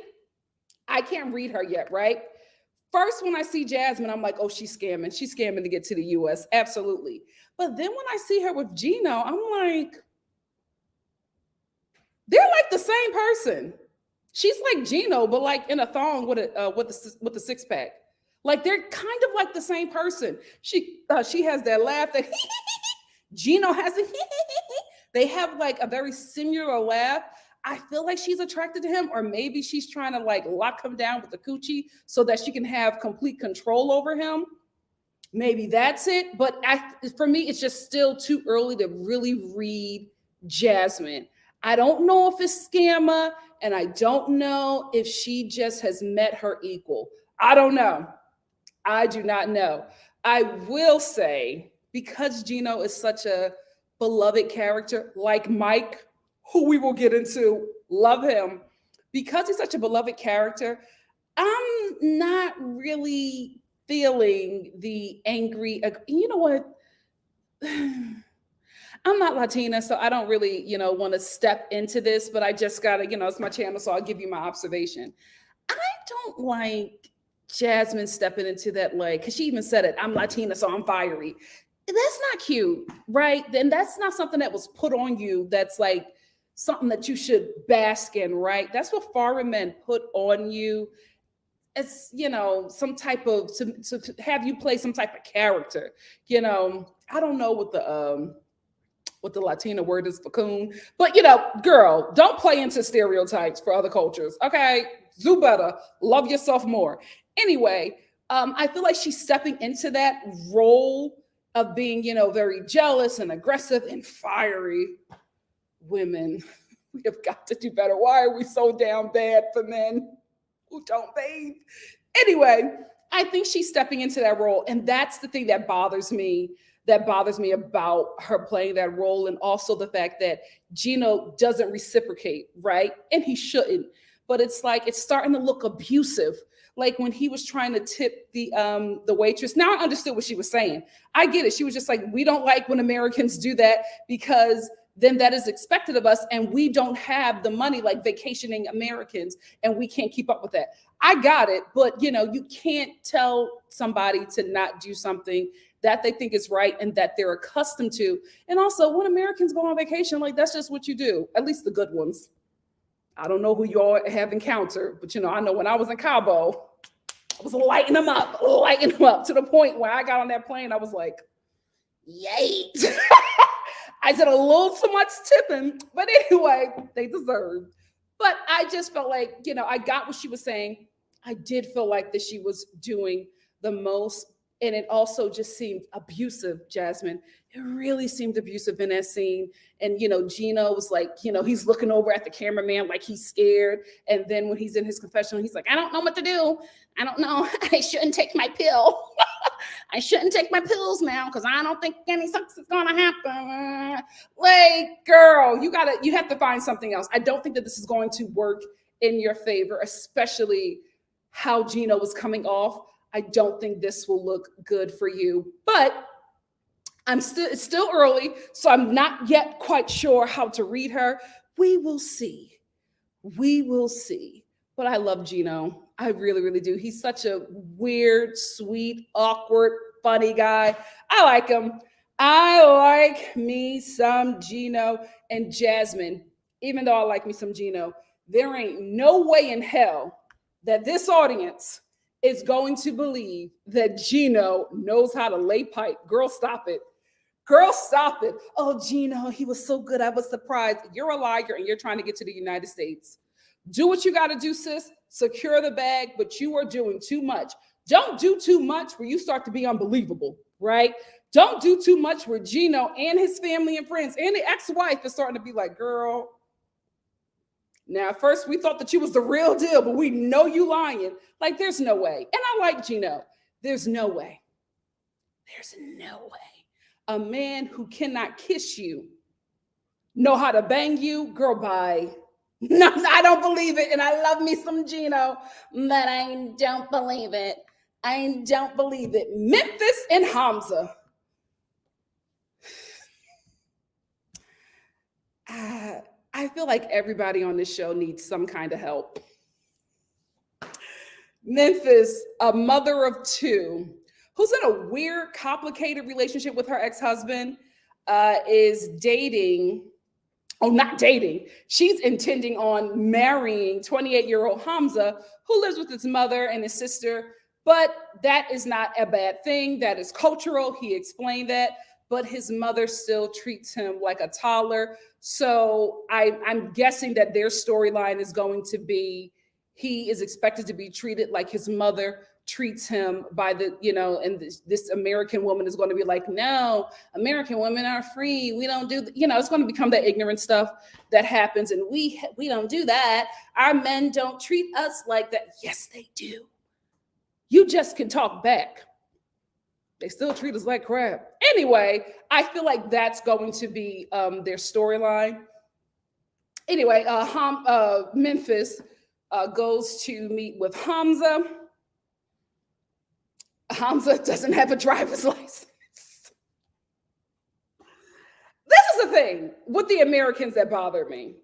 I can't read her yet, right? First, when I see Jasmine, I'm like, oh, she's scamming. She's scamming to get to the US. Absolutely. But then when I see her with Gino, I'm like, they're like the same person. She's like Gino, but like in a thong with a six pack. Like they're kind of like the same person. She has that laugh that Gino has a they have like a very similar laugh. I feel like she's attracted to him, or maybe she's trying to like lock him down with the coochie so that she can have complete control over him. Maybe that's it. But for me, it's just still too early to really read Jasmine. I don't know if it's scammer, and I don't know if she just has met her equal. I don't know. I do not know. I will say, because Gino is such a beloved character, like Mike, who we will get into, love him. Because he's such a beloved character, I'm not really feeling the angry. You know what? I'm not Latina, so I don't really, want to step into this, but I just gotta, it's my channel, so I'll give you my observation. I don't like Jasmine stepping into that, like, because she even said it, I'm Latina, so I'm fiery. That's not cute, right? Then that's not something that was put on you. That's like something that you should bask in, right? That's what foreign men put on you. It's, some type of to have you play some type of character. I don't know what the Latina word is for coon, but girl, don't play into stereotypes for other cultures. Okay, do better, love yourself more. Anyway, I feel like she's stepping into that role of being, very jealous and aggressive and fiery. Women, we have got to do better. Why are we so damn bad for men who don't bathe? Anyway, I think she's stepping into that role, and that's the thing that bothers me. That bothers me about her playing that role, and also the fact that Gino doesn't reciprocate, right? And he shouldn't. But it's like it's starting to look abusive. Like when he was trying to tip the waitress. Now I understood what she was saying. I get it. She was just like, we don't like when Americans do that because then that is expected of us, and we don't have the money like vacationing Americans, and we can't keep up with that. I got it, but you can't tell somebody to not do something that they think is right and that they're accustomed to. And also, when Americans go on vacation, like that's just what you do, at least the good ones. I don't know who you all have encountered, but I know when I was in Cabo, I was lighting them up to the point where I got on that plane, I was like, yay. I did a little too much tipping, but anyway, they deserved. But I just felt like, I got what she was saying. I did feel like that she was doing the most. And it also just seemed abusive, Jasmine. It really seemed abusive in that scene. And, Gino was like, he's looking over at the cameraman like he's scared. And then when he's in his confessional, he's like, I don't know what to do. I don't know. I shouldn't take my pill. I shouldn't take my pills now because I don't think any sex is going to happen. Like, girl, you have to find something else. I don't think that this is going to work in your favor, especially how Gino was coming off. I don't think this will look good for you, but it's still early, so I'm not yet quite sure how to read her. We will see. We will see. But I love Gino. I really, really do. He's such a weird, sweet, awkward, funny guy. I like him. I like me some Gino and Jasmine. Even though I like me some Gino, there ain't no way in hell that this audience is going to believe that Gino knows how to lay pipe. Girl, stop it. Girl, stop it. Oh, Gino, he was so good. I was surprised. You're a liar and you're trying to get to the United States. Do what you got to do, sis. Secure the bag, but you are doing too much. Don't do too much where you start to be unbelievable, right? Don't do too much where Gino and his family and friends and the ex-wife is starting to be like, girl, now, at first, we thought that you was the real deal, but we know you lying. Like, there's no way. And I like Gino. There's no way. There's no way. A man who cannot kiss you, know how to bang you, girl, bye. No, I don't believe it. And I love me some Gino, but I don't believe it. I don't believe it. Memphis and Hamza. I feel like everybody on this show needs some kind of help. Memphis, a mother of two, who's in a weird, complicated relationship with her ex-husband, is dating. Oh, not dating. She's intending on marrying 28-year-old Hamza, who lives with his mother and his sister. But that is not a bad thing. That is cultural. He explained that. But his mother still treats him like a toddler. So I'm guessing that their storyline is going to be he is expected to be treated like his mother treats him by the, and this American woman is going to be like, no, American women are free. We don't do, it's going to become that ignorant stuff that happens. And we don't do that. Our men don't treat us like that. Yes, they do. You just can talk back. They still treat us like crap. Anyway, I feel like that's going to be their storyline. Anyway, Memphis goes to meet with Hamza. Hamza doesn't have a driver's license. This is the thing with the Americans that bother me.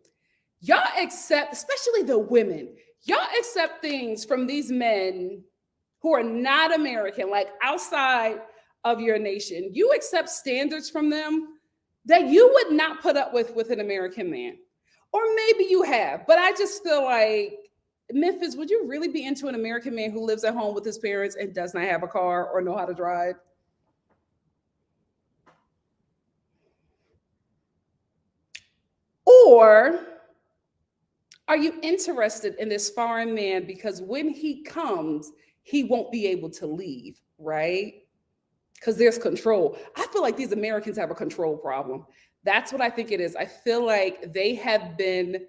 Y'all accept, especially the women, y'all accept things from these men who are not American, like outside of your nation. You accept standards from them that you would not put up with an American man. Or maybe you have, but I just feel like, Memphis, would you really be into an American man who lives at home with his parents and does not have a car or know how to drive? Or are you interested in this foreign man because when he comes, he won't be able to leave, right? Because there's control. I feel like these Americans have a control problem. That's what I think it is. I feel like they have been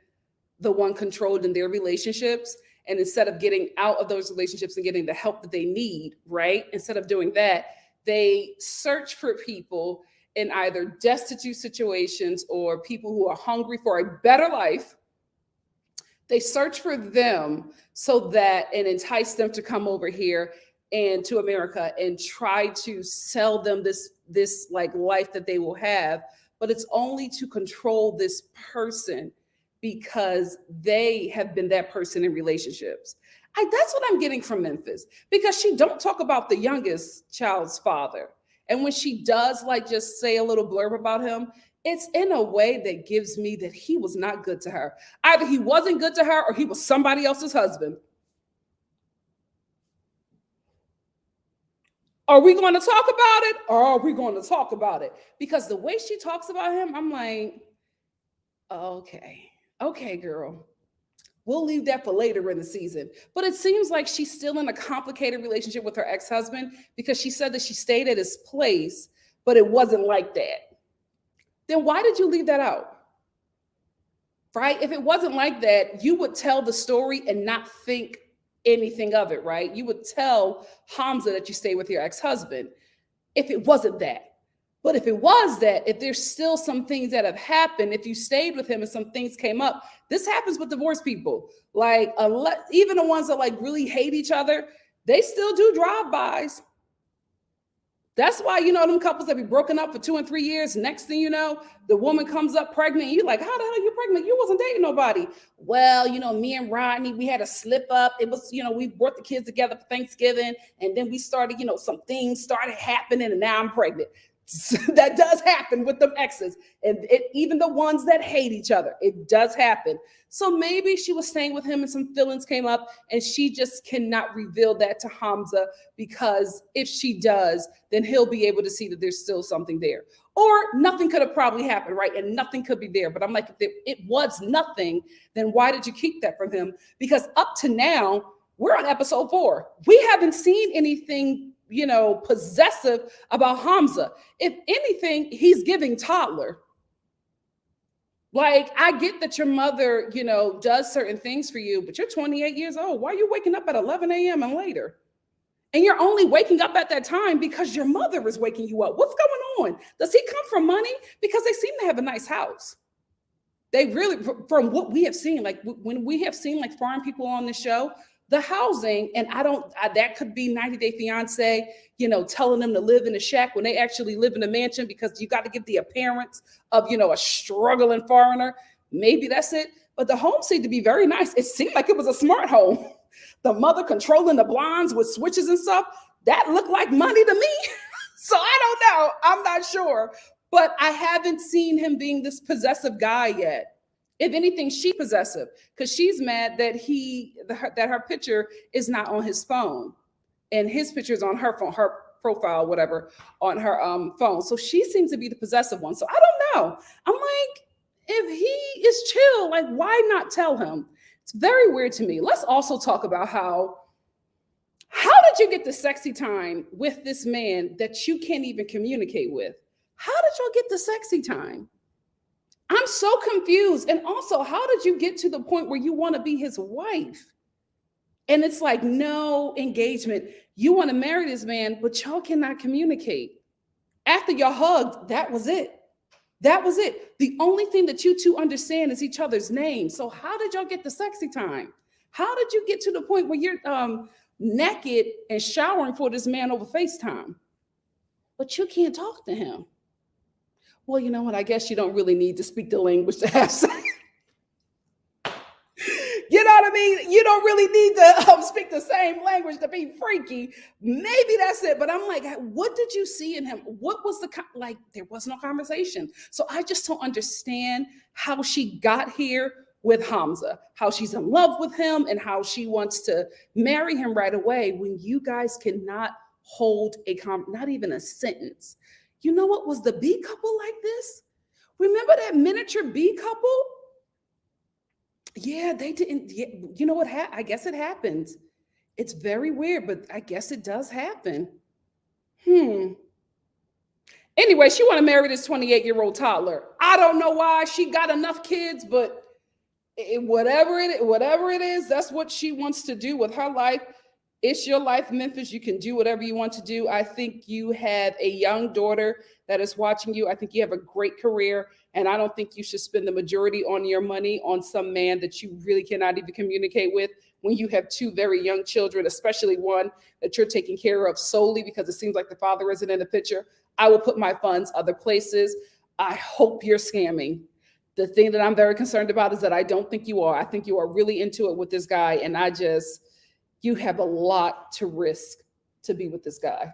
the one controlled in their relationships. And instead of getting out of those relationships and getting the help that they need, right? Instead of doing that, they search for people in either destitute situations or people who are hungry for a better life. They search for them so that and entice them to come over here and to America and try to sell them this like life that they will have. But it's only to control this person because they have been that person in relationships. That's what I'm getting from Memphis, because she don't talk about the youngest child's father. And when she does like just say a little blurb about him, it's in a way that gives me that he was not good to her. Either he wasn't good to her or he was somebody else's husband. Are we going to talk about it or are we going to talk about it? Because the way she talks about him, I'm like, okay, girl. We'll leave that for later in the season. But it seems like she's still in a complicated relationship with her ex-husband because she said that she stayed at his place, but it wasn't like that. Then why did you leave that out? Right? If it wasn't like that, you would tell the story and not think anything of it, right? You would tell Hamza that you stayed with your ex-husband if it wasn't that. But if it was that, if there's still some things that have happened, if you stayed with him and some things came up, this happens with divorced people. Like even the ones that like really hate each other, they still do drive-bys. That's why, them couples that be broken up for 2 and 3 years, next thing you know, the woman comes up pregnant. And you're like, how the hell are you pregnant? You wasn't dating nobody. Well, me and Rodney, we had a slip up. It was, we brought the kids together for Thanksgiving. And then we started, some things started happening and now I'm pregnant. That does happen with them exes. And even the ones that hate each other, it does happen. So maybe she was staying with him and some feelings came up and she just cannot reveal that to Hamza, because if she does, then he'll be able to see that there's still something there. Or nothing could have probably happened, right? And nothing could be there. But I'm like, if it was nothing, then why did you keep that from him? Because up to now, we're on episode 4. We haven't seen anything possessive about Hamza. If anything, he's giving toddler. Like, I get that your mother, does certain things for you, but you're 28 years old. Why are you waking up at 11 a.m. and later? And you're only waking up at that time because your mother is waking you up. What's going on? Does he come from money? Because they seem to have a nice house. They really, from what we have seen, like when we have seen like foreign people on the show, the housing, and that could be 90 Day Fiance, telling them to live in a shack when they actually live in a mansion because you got to give the appearance of, a struggling foreigner. Maybe that's it. But the home seemed to be very nice. It seemed like it was a smart home. The mother controlling the blinds with switches and stuff, that looked like money to me. So I don't know. I'm not sure. But I haven't seen him being this possessive guy yet. If anything, she's possessive because she's mad that that her picture is not on his phone, and his picture is on her phone, her profile, whatever, on her phone. So she seems to be the possessive one. So I don't know. I'm like, if he is chill, like, why not tell him? It's very weird to me. Let's also talk about how did you get the sexy time with this man that you can't even communicate with? How did y'all get the sexy time? I'm so confused. And also, how did you get to the point where you want to be his wife? And it's like, no engagement. You want to marry this man, but y'all cannot communicate. After y'all hugged, that was it. That was it. The only thing that you two understand is each other's names. So how did y'all get the sexy time? How did you get to the point where you're naked and showering for this man over FaceTime? But you can't talk to him. Well, you know what? I guess you don't really need to speak the language to have sex. You know what I mean? You don't really need to speak the same language to be freaky. Maybe that's it. But I'm like, what did you see in him? What was there was no conversation. So I just don't understand how she got here with Hamza, how she's in love with him and how she wants to marry him right away when you guys cannot hold not even a sentence. You know what was the B couple like this? Remember that miniature B couple? Yeah, they didn't. Yeah, you know what? I guess it happens. It's very weird, but I guess it does happen. Anyway, she want to marry this 28-year-old toddler. I don't know why. She got enough kids, but whatever it is, that's what she wants to do with her life. It's your life, Memphis. You can do whatever you want to do. I think you have a young daughter that is watching you. I think you have a great career. And I don't think you should spend the majority on your money on some man that you really cannot even communicate with when you have two very young children, especially one that you're taking care of solely because it seems like the father isn't in the picture. I will put my funds other places. I hope you're scamming. The thing that I'm very concerned about is that I don't think you are. I think you are really into it with this guy. And you have a lot to risk to be with this guy.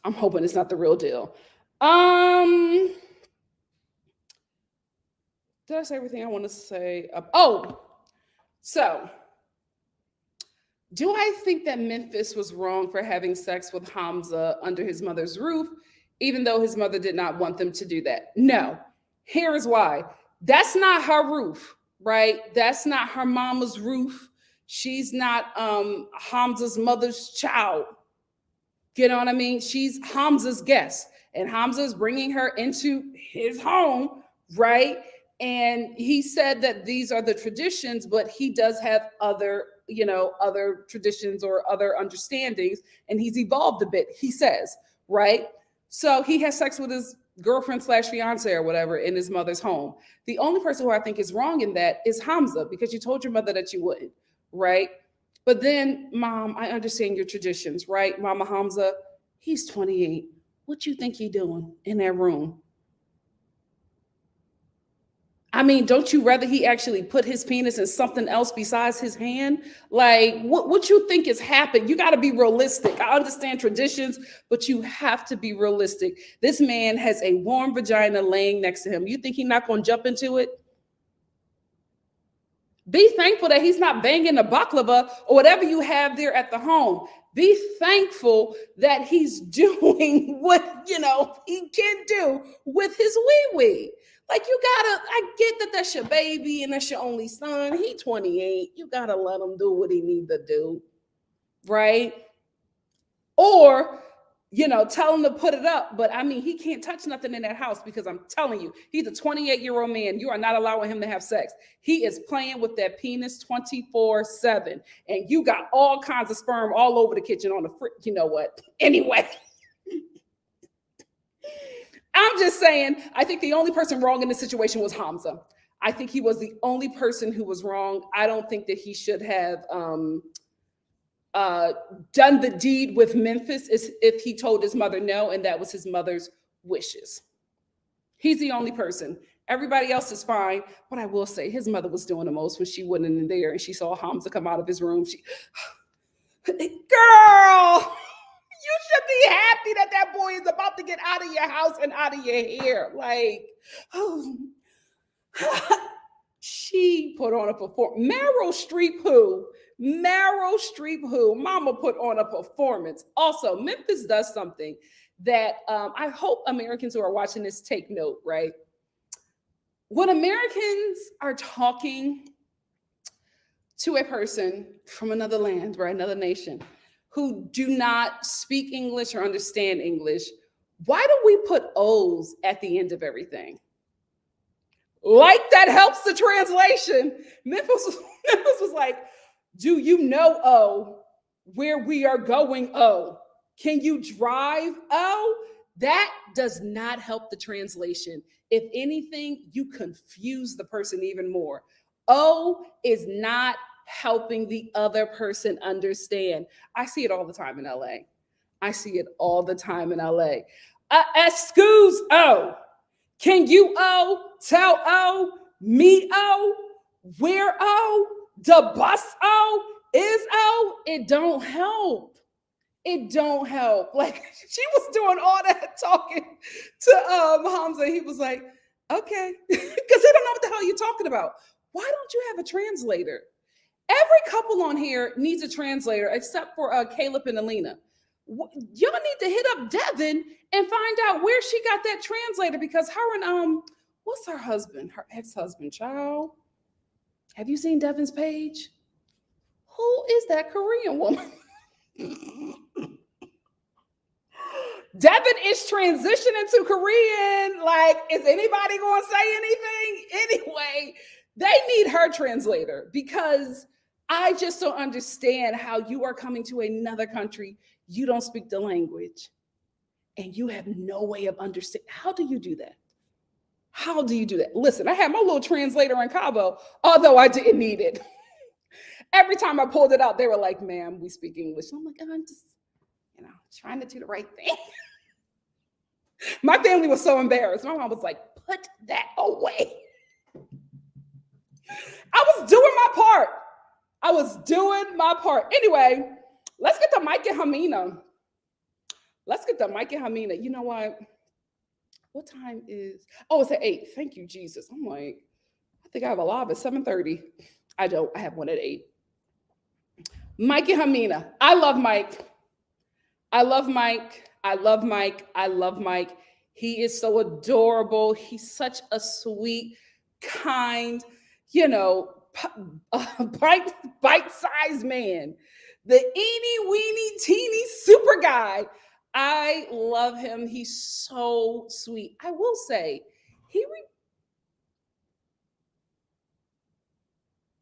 I'm hoping it's not the real deal. Did I say everything I want to say? So do I think that Memphis was wrong for having sex with Hamza under his mother's roof, even though his mother did not want them to do that? No. Here is why. That's not her roof, right? That's not her mama's roof. She's not Hamza's mother's child. You know what I mean? She's Hamza's guest. And Hamza is bringing her into his home, right? And he said that these are the traditions, but he does have other traditions or other understandings, and he's evolved a bit, he says, right? So he has sex with his girlfriend / fiance or whatever in his mother's home. The only person who I think is wrong in that is Hamza, because you told your mother that you wouldn't, right? But then, Mom, I understand your traditions, right? Mama Hamza, he's 28. What you think he doing in that room? I mean, don't you rather he actually put his penis in something else besides his hand? Like, what you think is happening? You got to be realistic. I understand traditions, but you have to be realistic. This man has a warm vagina laying next to him. You think he's not going to jump into it? Be thankful that he's not banging a baklava or whatever you have there at the home. Be thankful that he's doing what, he can do with his wee-wee. Like, I get that that's your baby and that's your only son. He 28. You got to let him do what he need to do, right? Or, tell him to put it up. But I mean, he can't touch nothing in that house because I'm telling you, he's a 28-year-old man. You are not allowing him to have sex. He is playing with that penis 24/7. And you got all kinds of sperm all over the kitchen on the fridge. You know what? Anyway. I'm just saying, I think the only person wrong in this situation was Hamza. I think he was the only person who was wrong. I don't think that he should have uh, done the deed with Memphis is if he told his mother no, and that was his mother's wishes. He's the only person. Everybody else is fine. But I will say his mother was doing the most when she went in there and she saw Hamza come out of his room. She, girl, you should be happy that that boy is about to get out of your house and out of your hair. Like, oh, she put on a performance. Meryl Streep, who? Meryl Streep, who? Mama put on a performance. Also, Memphis does something that I hope Americans who are watching this take note, right? When Americans are talking to a person from another land, right, another nation, who do not speak English or understand English, why do we put O's at the end of everything? Like that helps the translation. Memphis was like, do you know, oh, where we are going, oh? Can you drive, oh? That does not help the translation. If anything, you confuse the person even more. Oh is not helping the other person understand. I see it all the time in LA. I see it all the time in LA. Excuse, oh. Can you tell me where the bus is it don't help. It don't help. Like she was doing all that talking to Hamza. He was like, okay, because he don't know what the hell you're talking about. Why don't you have a translator? Every couple on here needs a translator except for Caleb and Alina. Y'all need to hit up Devin and find out where she got that translator, because her and what's her husband, her ex-husband, child? Have you seen Devin's page? Who is that Korean woman? Devin is transitioning to Korean. Like, is anybody going to say anything? Anyway, they need her translator, because I just don't understand how you are coming to another country. You don't speak the language and you have no way of understanding. How do you do that? How do you do that? Listen, I had my little translator in Cabo, although I didn't need it. Every time I pulled it out, they were like, ma'am, we speak English. I'm like, I'm just, trying to do the right thing. My family was so embarrassed. My mom was like, put that away. I was doing my part. Anyway, let's get to Mike and Hamina. You know what? What time is? Oh, it's at 8. Thank you, Jesus. I'm like, I think I have a live at 7:30. I don't. I have one at 8. Mike and Hamina. I love Mike. He is so adorable. He's such a sweet, kind, bite-sized man. The eeny, weeny, teeny super guy. I love him. He's so sweet. I will say,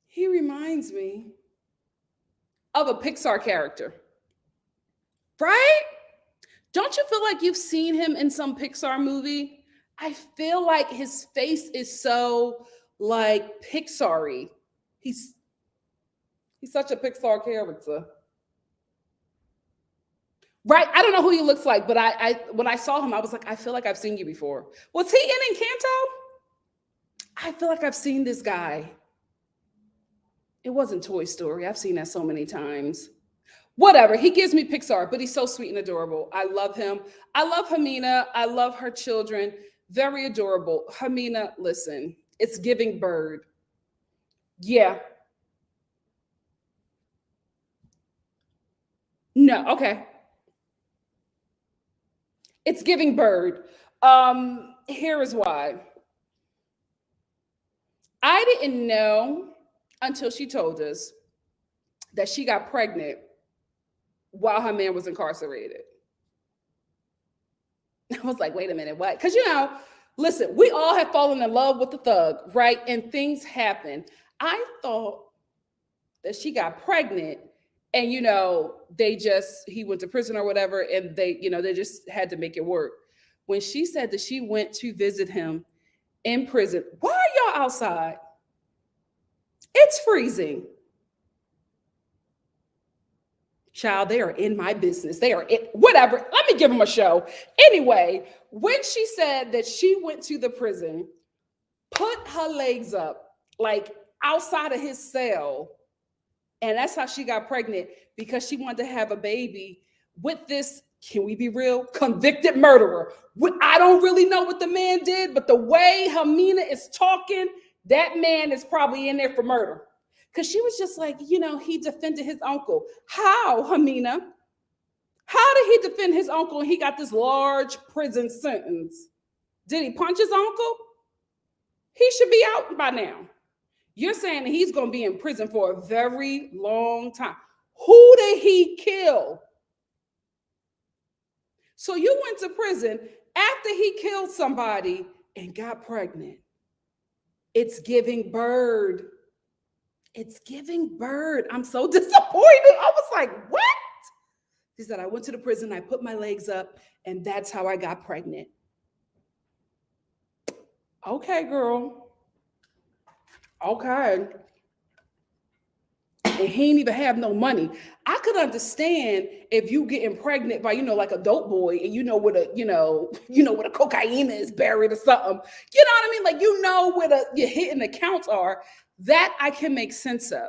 he reminds me of a Pixar character, right? Don't you feel like you've seen him in some Pixar movie? I feel like his face is so like Pixar-y. He's such a Pixar character. Right? I don't know who he looks like, but I when I saw him, I was like, I feel like I've seen you before. Was he in Encanto? I feel like I've seen this guy. It wasn't Toy Story. I've seen that so many times. Whatever. He gives me Pixar, but he's so sweet and adorable. I love him. I love Hamina. I love her children. Very adorable. Hamina, listen, it's giving bird. Yeah. No, okay. It's giving bird. Here is why. I didn't know until she told us that she got pregnant while her man was incarcerated. I was like, wait a minute, what? Because, listen, we all have fallen in love with the thug, right? And things happen. I thought that she got pregnant and, he went to prison or whatever, and they just had to make it work. when she said that she went to visit him in prison. Why are y'all outside? It's freezing. Child, they are in my business. They are in, whatever. Let me give them a show. Anyway, when she said that she went to the prison, put her legs up, like outside of his cell, and that's how she got pregnant, because she wanted to have a baby with this, can we be real, convicted murderer. I don't really know what the man did, but the way Hamina is talking, that man is probably in there for murder. Because she was just like, he defended his uncle. How, Hamina? How did he defend his uncle and he got this large prison sentence? Did he punch his uncle? He should be out by now. You're saying that he's going to be in prison for a very long time. Who did he kill? So you went to prison after he killed somebody and got pregnant. It's giving bird. It's giving bird. I'm so disappointed. I was like, what? She said, I went to the prison, I put my legs up, and that's how I got pregnant. Okay, girl. Okay. And he ain't even have no money. I could understand if you getting pregnant by, like a dope boy, and where the cocaine is buried or something. You know what I mean? Like, where your hidden accounts are. That I can make sense of.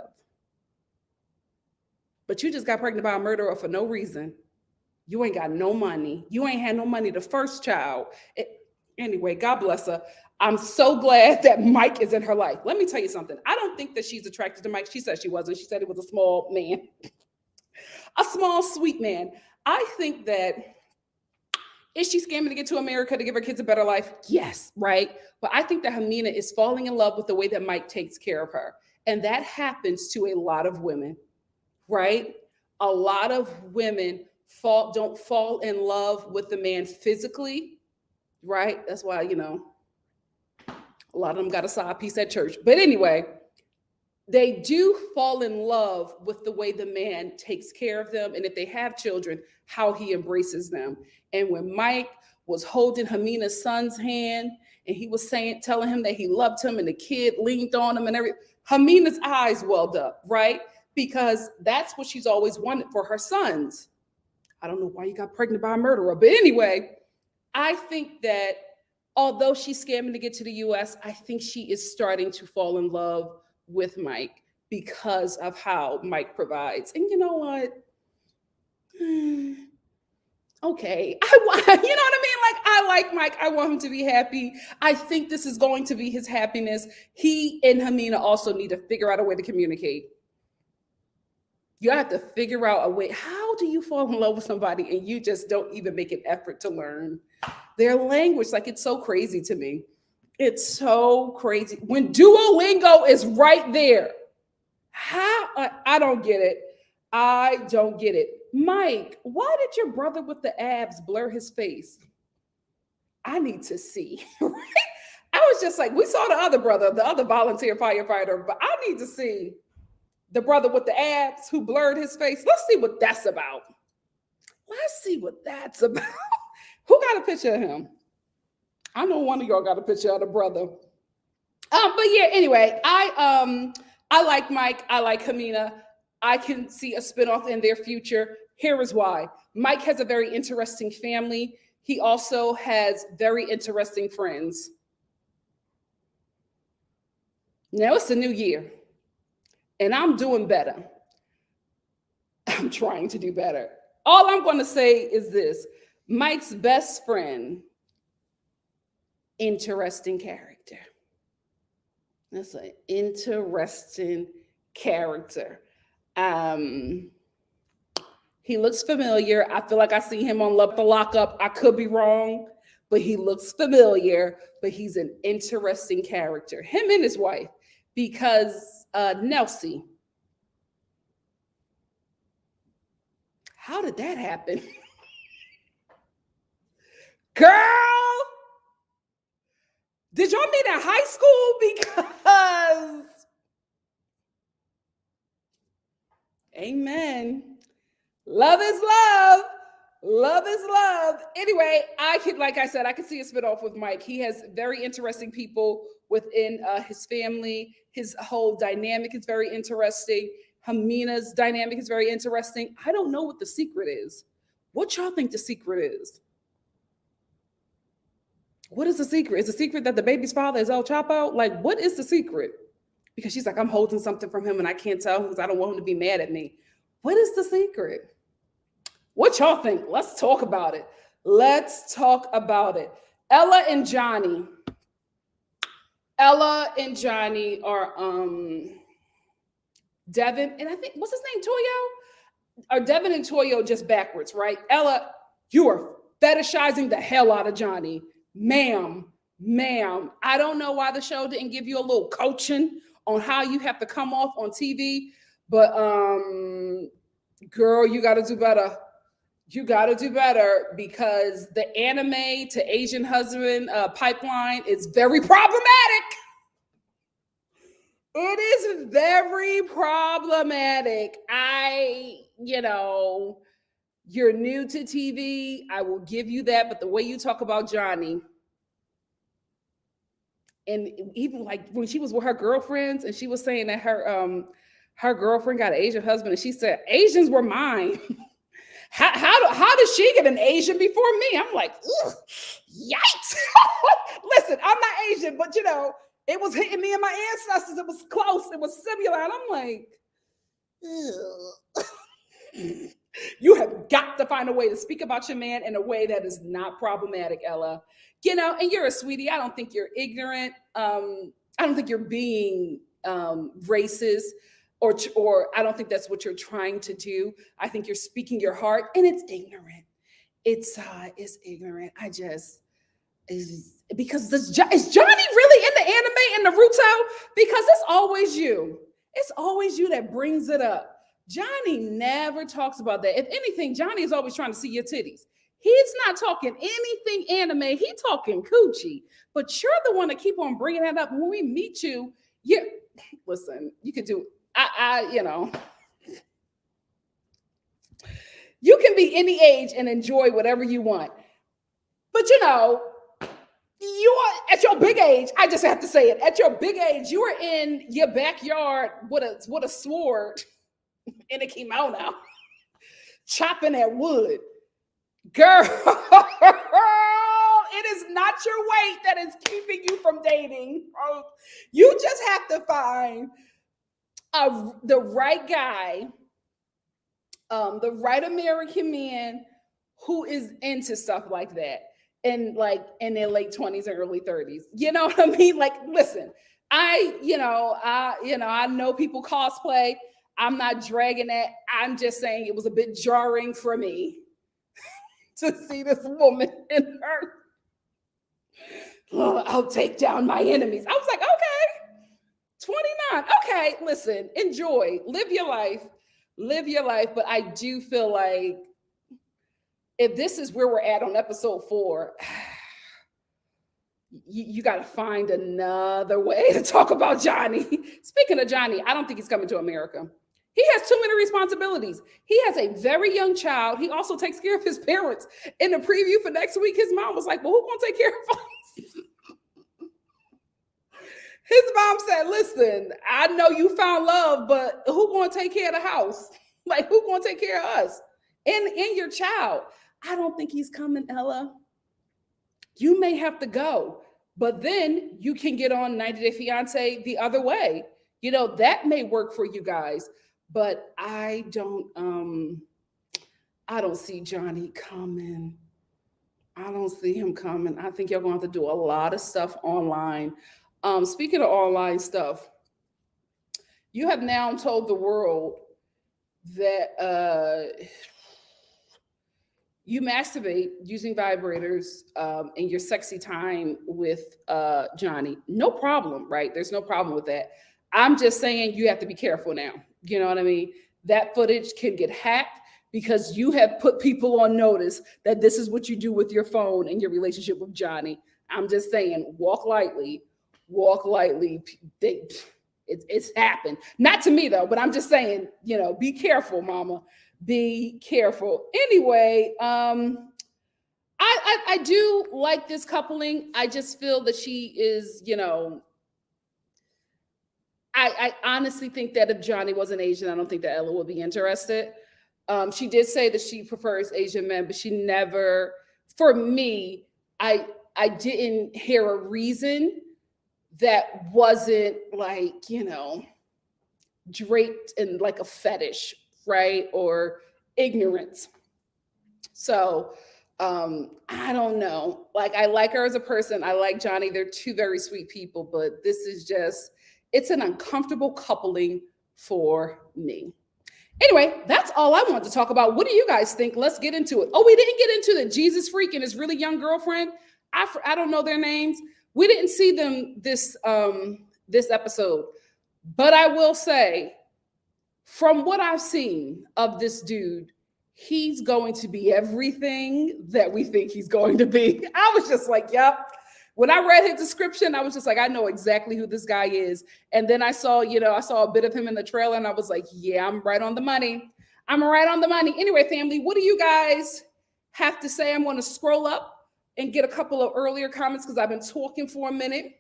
But you just got pregnant by a murderer for no reason. You ain't got no money. You ain't had no money the first child. Anyway, God bless her. I'm so glad that Mike is in her life. Let me tell you something. I don't think that she's attracted to Mike. She said she wasn't. She said it was a small man. A small, sweet man. I think that, is she scamming to get to America to give her kids a better life? Yes, right? But I think that Hamina is falling in love with the way that Mike takes care of her. And that happens to a lot of women, right? A lot of women don't fall in love with the man physically, right? That's why, a lot of them got a side piece at church. But anyway, they do fall in love with the way the man takes care of them. And if they have children, how he embraces them. And when Mike was holding Hamina's son's hand and he was telling him that he loved him and the kid leaned on him and everything, Hamina's eyes welled up, right? Because that's what she's always wanted for her sons. I don't know why you got pregnant by a murderer. But anyway, I think that although she's scamming to get to the US, I think she is starting to fall in love with Mike because of how Mike provides. And you know what? Okay. You know what I mean? Like, I like Mike. I want him to be happy. I think this is going to be his happiness. He and Hamina also need to figure out a way to communicate. You have to figure out a way. How do you fall in love with somebody and you just don't even make an effort to learn their language? Like, it's so crazy to me. It's so crazy. When Duolingo is right there. How? I don't get it. I don't get it. Mike, why did your brother with the abs blur his face? I need to see. Right? I was just like, we saw the other brother, the other volunteer firefighter, but I need to see the brother with the abs who blurred his face. Let's see what that's about. Let's see what that's about. Who got a picture of him? I know one of y'all got a picture of the brother. But yeah, anyway, I like Mike. I like Hamina. I can see a spinoff in their future. Here is why. Mike has a very interesting family. He also has very interesting friends. Now it's a new year, and I'm doing better. I'm trying to do better. All I'm going to say is this. Mike's best friend, interesting character. That's an interesting character. He looks familiar. I feel like I see him on Love the Lockup. I could be wrong, but he looks familiar. But he's an interesting character. Him and his wife, because Nelsie. How did that happen? Girl, did y'all meet in high school? Because, amen. Love is love. Love is love. Anyway, like I said, I could see a spit off with Mike. He has very interesting people within his family. His whole dynamic is very interesting. Hamina's dynamic is very interesting. I don't know what the secret is. What y'all think the secret is? What is the secret? Is the secret that the baby's father is El Chapo? Like, what is the secret? Because she's like, I'm holding something from him and I can't tell because I don't want him to be mad at me. What is the secret? What y'all think? Let's talk about it. Let's talk about it. Ella and Johnny are Devin, and I think, what's his name, Toyo? Are Devin and Toyo just backwards, right? Ella, you are fetishizing the hell out of Johnny. Ma'am. I don't know why the show didn't give you a little coaching on how you have to come off on TV, but girl, you got to do better. You got to do better because the anime to Asian husband pipeline is very problematic. It is very problematic. You're new to TV. I will give you that. But the way you talk about Johnny, and even like when she was with her girlfriends and she was saying that her girlfriend got an Asian husband and she said, Asians were mine. How does she get an Asian before me? I'm like, ugh, yikes. Listen, I'm not Asian, but it was hitting me and my ancestors. It was close. It was similar. And I'm like, you have got to find a way to speak about your man in a way that is not problematic, Ella. And you're a sweetie. I don't think you're ignorant. I don't think you're being racist. Or I don't think that's what you're trying to do. I think you're speaking your heart, and it's ignorant. It's ignorant. Because is Johnny really in the anime and Naruto? Because it's always you. It's always you that brings it up. Johnny never talks about that. If anything, Johnny is always trying to see your titties. He's not talking anything anime. He's talking coochie. But you're the one that keep on bringing that up. When we meet you, listen, you could do. You can be any age and enjoy whatever you want. But you are at your big age. I just have to say it. At your big age, you are in your backyard with a sword and a kimono, chopping at wood. Girl, it is not your weight that is keeping you from dating. You just have to find the right guy, the right American man who is into stuff like that, and like in their late 20s and early 30s. You know what I mean? Like, listen, I know people cosplay. I'm not dragging that. I'm just saying it was a bit jarring for me to see this woman in her. Oh, I'll take down my enemies. I was like, okay. 29. Okay, listen, enjoy, live your life. But I do feel like if this is where we're at on episode 4, you got to find another way to talk about Johnny. Speaking of Johnny, I don't think he's coming to America. He has too many responsibilities. He has a very young child. He also takes care of his parents. In the preview for next week, his mom was like, well, who's going to take care of us? His mom said, listen, I know you found love, but who going to take care of the house? Like, who going to take care of us? And your child. I don't think he's coming, Ella. You may have to go, but then you can get on 90 Day Fiance the other way. That may work for you guys, but I don't see Johnny coming. I don't see him coming. I think you're going to have to do a lot of stuff online. Speaking of online stuff, you have now told the world that you masturbate using vibrators in your sexy time with Johnny. No problem, right? There's no problem with that. I'm just saying you have to be careful now. You know what I mean? That footage can get hacked because you have put people on notice that this is what you do with your phone and your relationship with Johnny. I'm just saying, walk lightly. It's happened. Not to me though, but I'm just saying, be careful, mama. Be careful. Anyway, I do like this coupling. I just feel that she is, I honestly think that if Johnny wasn't Asian, I don't think that Ella would be interested. She did say that she prefers Asian men, but she never, for me, I didn't hear a reason that wasn't like, draped in like a fetish, right? Or ignorance. So I don't know. Like I like her as a person. I like Johnny. They're two very sweet people, but this is just it's an uncomfortable coupling for me. Anyway, that's all I want to talk about. What do you guys think? Let's get into it. Oh, we didn't get into the Jesus freak and his really young girlfriend. I don't know their names. We didn't see them this episode, but I will say, from what I've seen of this dude, he's going to be everything that we think he's going to be. I was just like, yep. When I read his description, I was just like, I know exactly who this guy is. And then I saw a bit of him in the trailer and I was like, yeah, I'm right on the money. I'm right on the money. Anyway, family, what do you guys have to say? I'm going to scroll up and get a couple of earlier comments because I've been talking for a minute.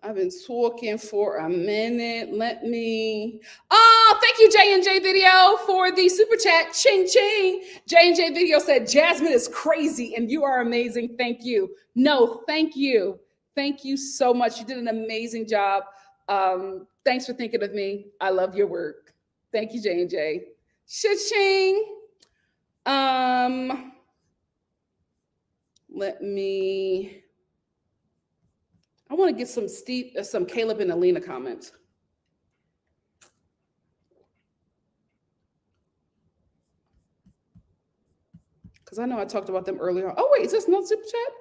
I've been talking for a minute. Let me. Oh, thank you, J&J Video, for the super chat. Ching ching. J&J Video said, Jasmine is crazy and you are amazing. Thank you. No, thank you. Thank you so much. You did an amazing job. Thanks for thinking of me. I love your work. Thank you, J&J. Cha-ching. Let me. I want to get some Caleb and Alina comments. Because I know I talked about them earlier. Oh, wait, is this no super chat?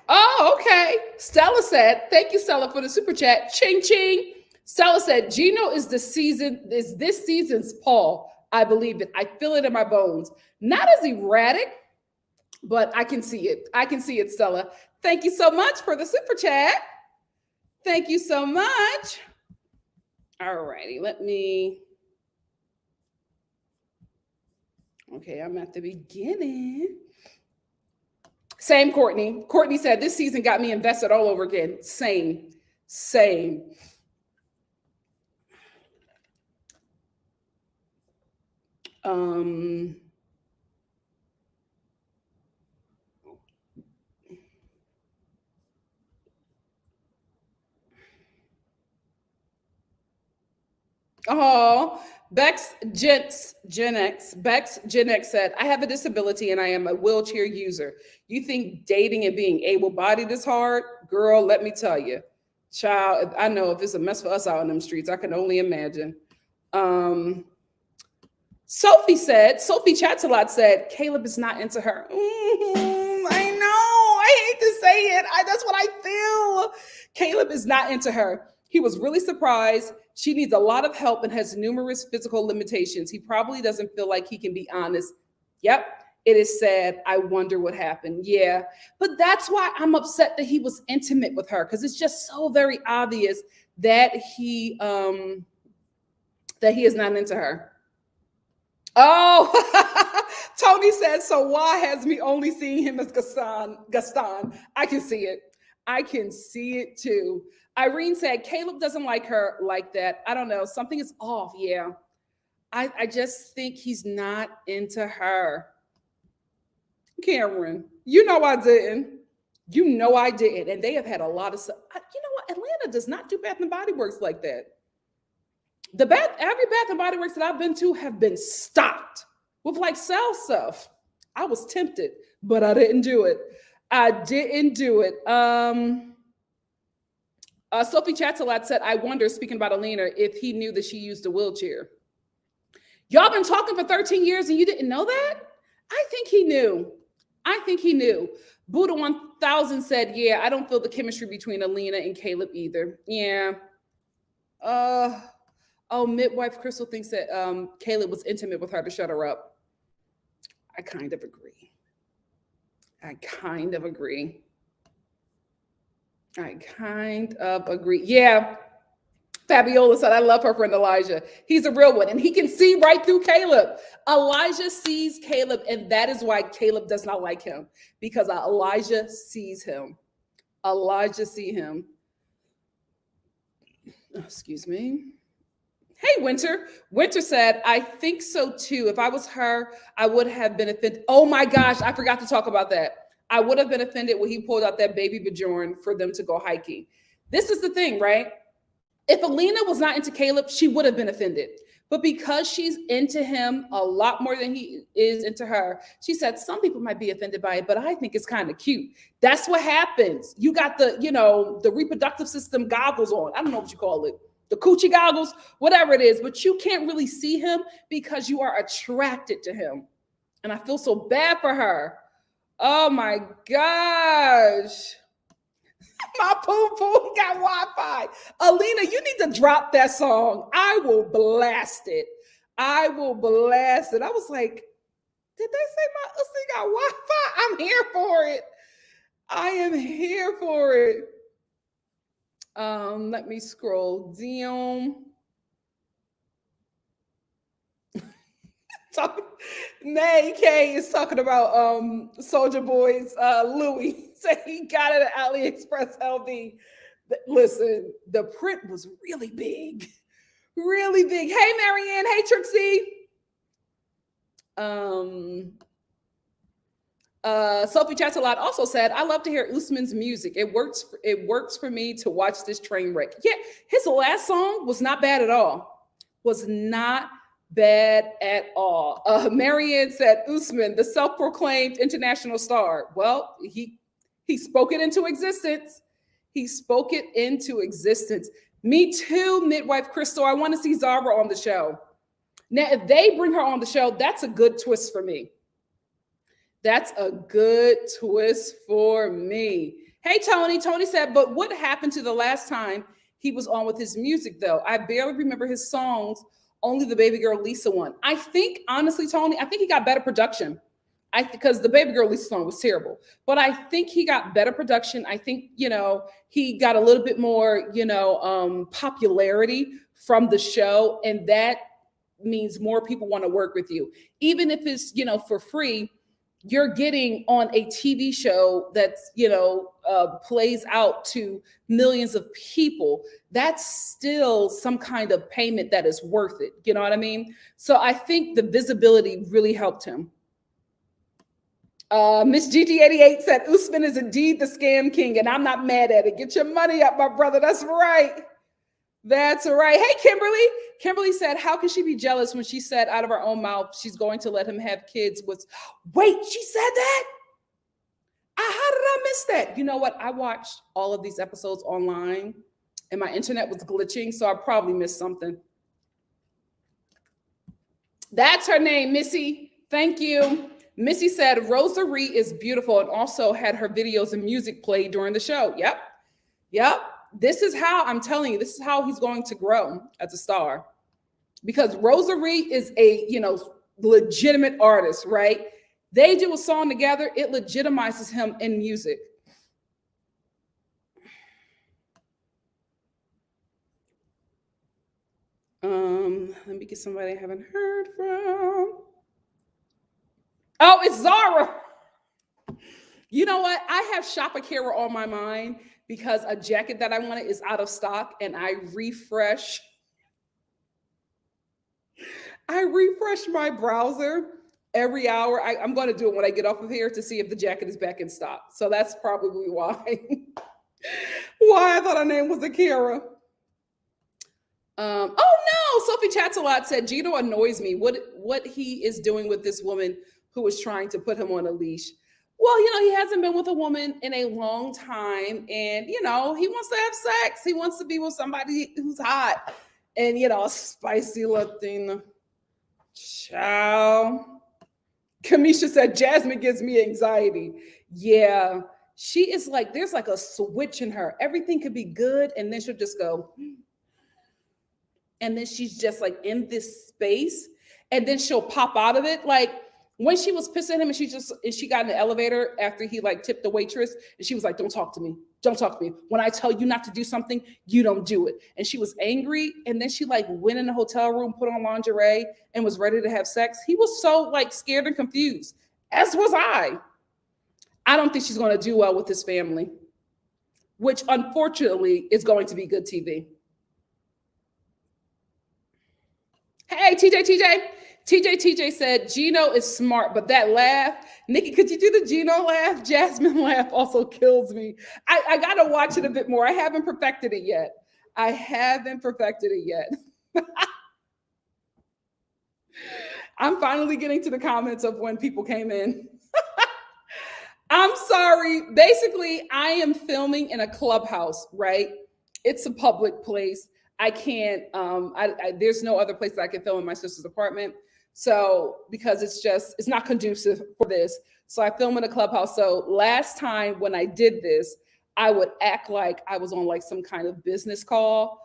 Oh, okay. Stella said, thank you, Stella, for the super chat. Ching ching. Stella said, Gino is this season's Paul. I believe it. I feel it in my bones. Not as erratic, but I can see it. I can see it, Stella. Thank you so much for the super chat. Thank you so much. All righty, let me. Okay, I'm at the beginning. Same, Courtney. Courtney said, this season got me invested all over again. Same. Oh, Bex Gen X said, I have a disability and I am a wheelchair user. You think dating and being able-bodied is hard? Girl, let me tell you. Child, I know if it's a mess for us out in them streets, I can only imagine. Sophie Chats a lot said, Caleb is not into her. I know. I hate to say it. That's what I feel. Caleb is not into her. He was really surprised. She needs a lot of help and has numerous physical limitations. He probably doesn't feel like he can be honest. Yep, it is sad. I wonder what happened. Yeah, but that's why I'm upset that he was intimate with her, because it's just so very obvious that he is not into her. Oh, Tony said, so why has me only seeing him as Gaston? I can see it. I can see it too. Irene said, Caleb doesn't like her like that. I don't know. Something is off. Yeah. I just think he's not into her. Cameron, you know I didn't. You know I didn't. And they have had a lot of stuff. You know what? Atlanta does not do Bath and Body Works like that. Every Bath and Body Works that I've been to have been stocked with like sale stuff. I was tempted, but I didn't do it. Sophie Chatalat said, I wonder, speaking about Alina, if he knew that she used a wheelchair. Y'all been talking for 13 years and you didn't know that? I think he knew. Buddha 1000 said, yeah, I don't feel the chemistry between Alina and Caleb either. Yeah. Midwife Crystal thinks that Caleb was intimate with her to shut her up. I kind of agree. Yeah. Fabiola said, I love her friend Elijah. He's a real one. And he can see right through Caleb. Elijah sees Caleb, and that is why Caleb does not like him, because Elijah sees him. Elijah see him. Oh, excuse me. Hey, Winter. Winter said, I think so too. If I was her, I would have been offended. Oh my gosh, I forgot to talk about that. I would have been offended when he pulled out that baby Bjorn for them to go hiking. This is the thing, right? If Alina was not into Caleb, she would have been offended. But because she's into him a lot more than he is into her, she said some people might be offended by it, but I think it's kind of cute. That's what happens. You got the, the reproductive system goggles on. I don't know what you call it. The coochie goggles, whatever it is, but you can't really see him because you are attracted to him. And I feel so bad for her. Oh my gosh. My poo poo got Wi-Fi. Alina, you need to drop that song. I will blast it. I will blast it. I was like, did they say my Ussy got Wi-Fi? I'm here for it. I am here for it. Let me scroll down. Nay K is talking about Soldier Boy's Louis said he got it at AliExpress LV. Listen, the print was really big. Really big. Hey Marianne, hey Trixie. Sophie Chattelot also said, I love to hear Usman's music. It works for me to watch this train wreck. Yeah, his last song was not bad at all. Was not bad at all. Marianne said, Usman, the self-proclaimed international star. Well, he spoke it into existence. He spoke it into existence. Me too, midwife Crystal. I want to see Zara on the show. Now, if they bring her on the show, that's a good twist for me. That's a good twist for me. Hey, Tony. Tony said, but what happened to the last time he was on with his music, though? I barely remember his songs, only the Baby Girl Lisa one. I think, honestly, Tony, I think he got better production. Because the Baby Girl Lisa song was terrible. But I think he got better production. I think, he got a little bit more, popularity from the show. And that means more people want to work with you. Even if it's, for free, you're getting on a TV show that's, plays out to millions of people. That's still some kind of payment that is worth it. You know what I mean? So I think the visibility really helped him. Miss GG88 said, Usman is indeed the scam king, and I'm not mad at it. Get your money up, my brother. That's right. That's right. Hey, Kimberly. Kimberly said, how can she be jealous when she said out of her own mouth she's going to let him have kids with... Wait, she said that? How did I miss that? You know what? I watched all of these episodes online, and my internet was glitching, so I probably missed something. That's her name, Missy. Thank you. Missy said, Rosary is beautiful and also had her videos and music played during the show. Yep. This is how, I'm telling you, this is how he's going to grow as a star. Because Rosary is a, legitimate artist, right? They do a song together, it legitimizes him in music. Let me get somebody I haven't heard from. Oh, it's Zara. You know what? I have Shopakira on my mind because a jacket that I wanted is out of stock, and I refresh my browser every hour. I'm going to do it when I get off of here to see if the jacket is back in stock. So that's probably why I thought her name was Akira. Oh no, Sophie Chattelot said Gino annoys me. What he is doing with this woman who is trying to put him on a leash. Well, he hasn't been with a woman in a long time, and he wants to have sex. He wants to be with somebody who's hot and spicy Latina. Ciao. Kamisha said Jasmine gives me anxiety. Yeah, she is like, there's like a switch in her. Everything could be good, and then she'll just go, and then she's just like in this space, and then she'll pop out of it. Like, When she was pissing at him and she got in the elevator after he like tipped the waitress and she was like, don't talk to me. Don't talk to me. When I tell you not to do something, you don't do it. And she was angry. And then she like went in the hotel room, put on lingerie and was ready to have sex. He was so like scared and confused, as was I. I don't think she's going to do well with his family, which unfortunately is going to be good TV. Hey, TJ said, Gino is smart, but that laugh, Nikki, could you do the Gino laugh? Jasmine laugh also kills me. I got to watch it a bit more. I haven't perfected it yet. I'm finally getting to the comments of when people came in. I'm sorry. Basically, I am filming in a clubhouse, right? It's a public place. I can't, there's no other place that I can film in my sister's apartment. So, because it's not conducive for this. So I film in a clubhouse. So last time when I did this, I would act like I was on like some kind of business call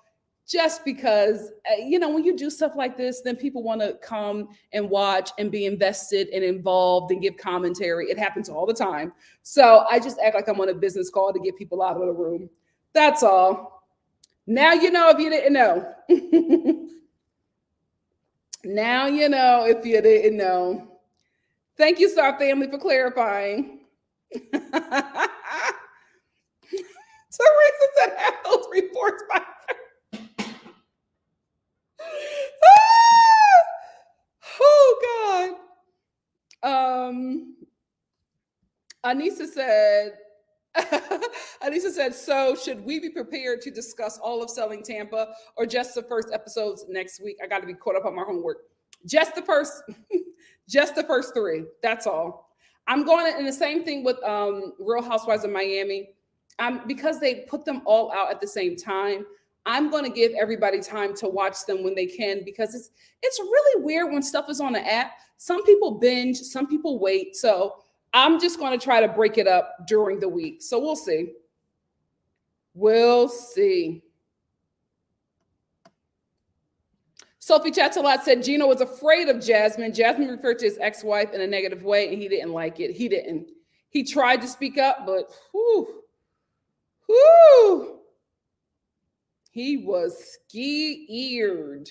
just because, when you do stuff like this, then people want to come and watch and be invested and involved and give commentary. It happens all the time. So I just act like I'm on a business call to get people out of the room. That's all. Now you know if you didn't know. Now you know if you didn't know. Thank you, Star Family, for clarifying. Teresa said, have those reports by oh God. Anissa said, so should we be prepared to discuss all of Selling Tampa or just the first episodes next week? I got to be caught up on my homework. Just the first 3. That's all. I'm going to, and the same thing with Real Housewives of Miami. Because they put them all out at the same time, I'm going to give everybody time to watch them when they can, because it's really weird when stuff is on the app. Some people binge, some people wait. So I'm just going to try to break it up during the week. So we'll see. We'll see. Sophie Chattelat said Gino was afraid of Jasmine. Jasmine referred to his ex-wife in a negative way, and he didn't like it. He didn't. He tried to speak up, but he was ski-eared.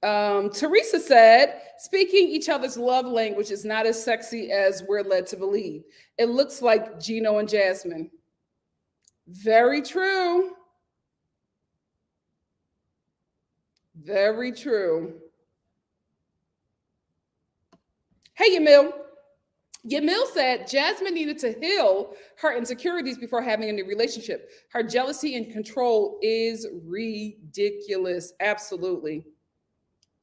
Teresa said, speaking each other's love language is not as sexy as we're led to believe. It looks like Gino and Jasmine. Very true. Very true. Hey, Yamil. Yamil said Jasmine needed to heal her insecurities before having a new relationship. Her jealousy and control is ridiculous. Absolutely.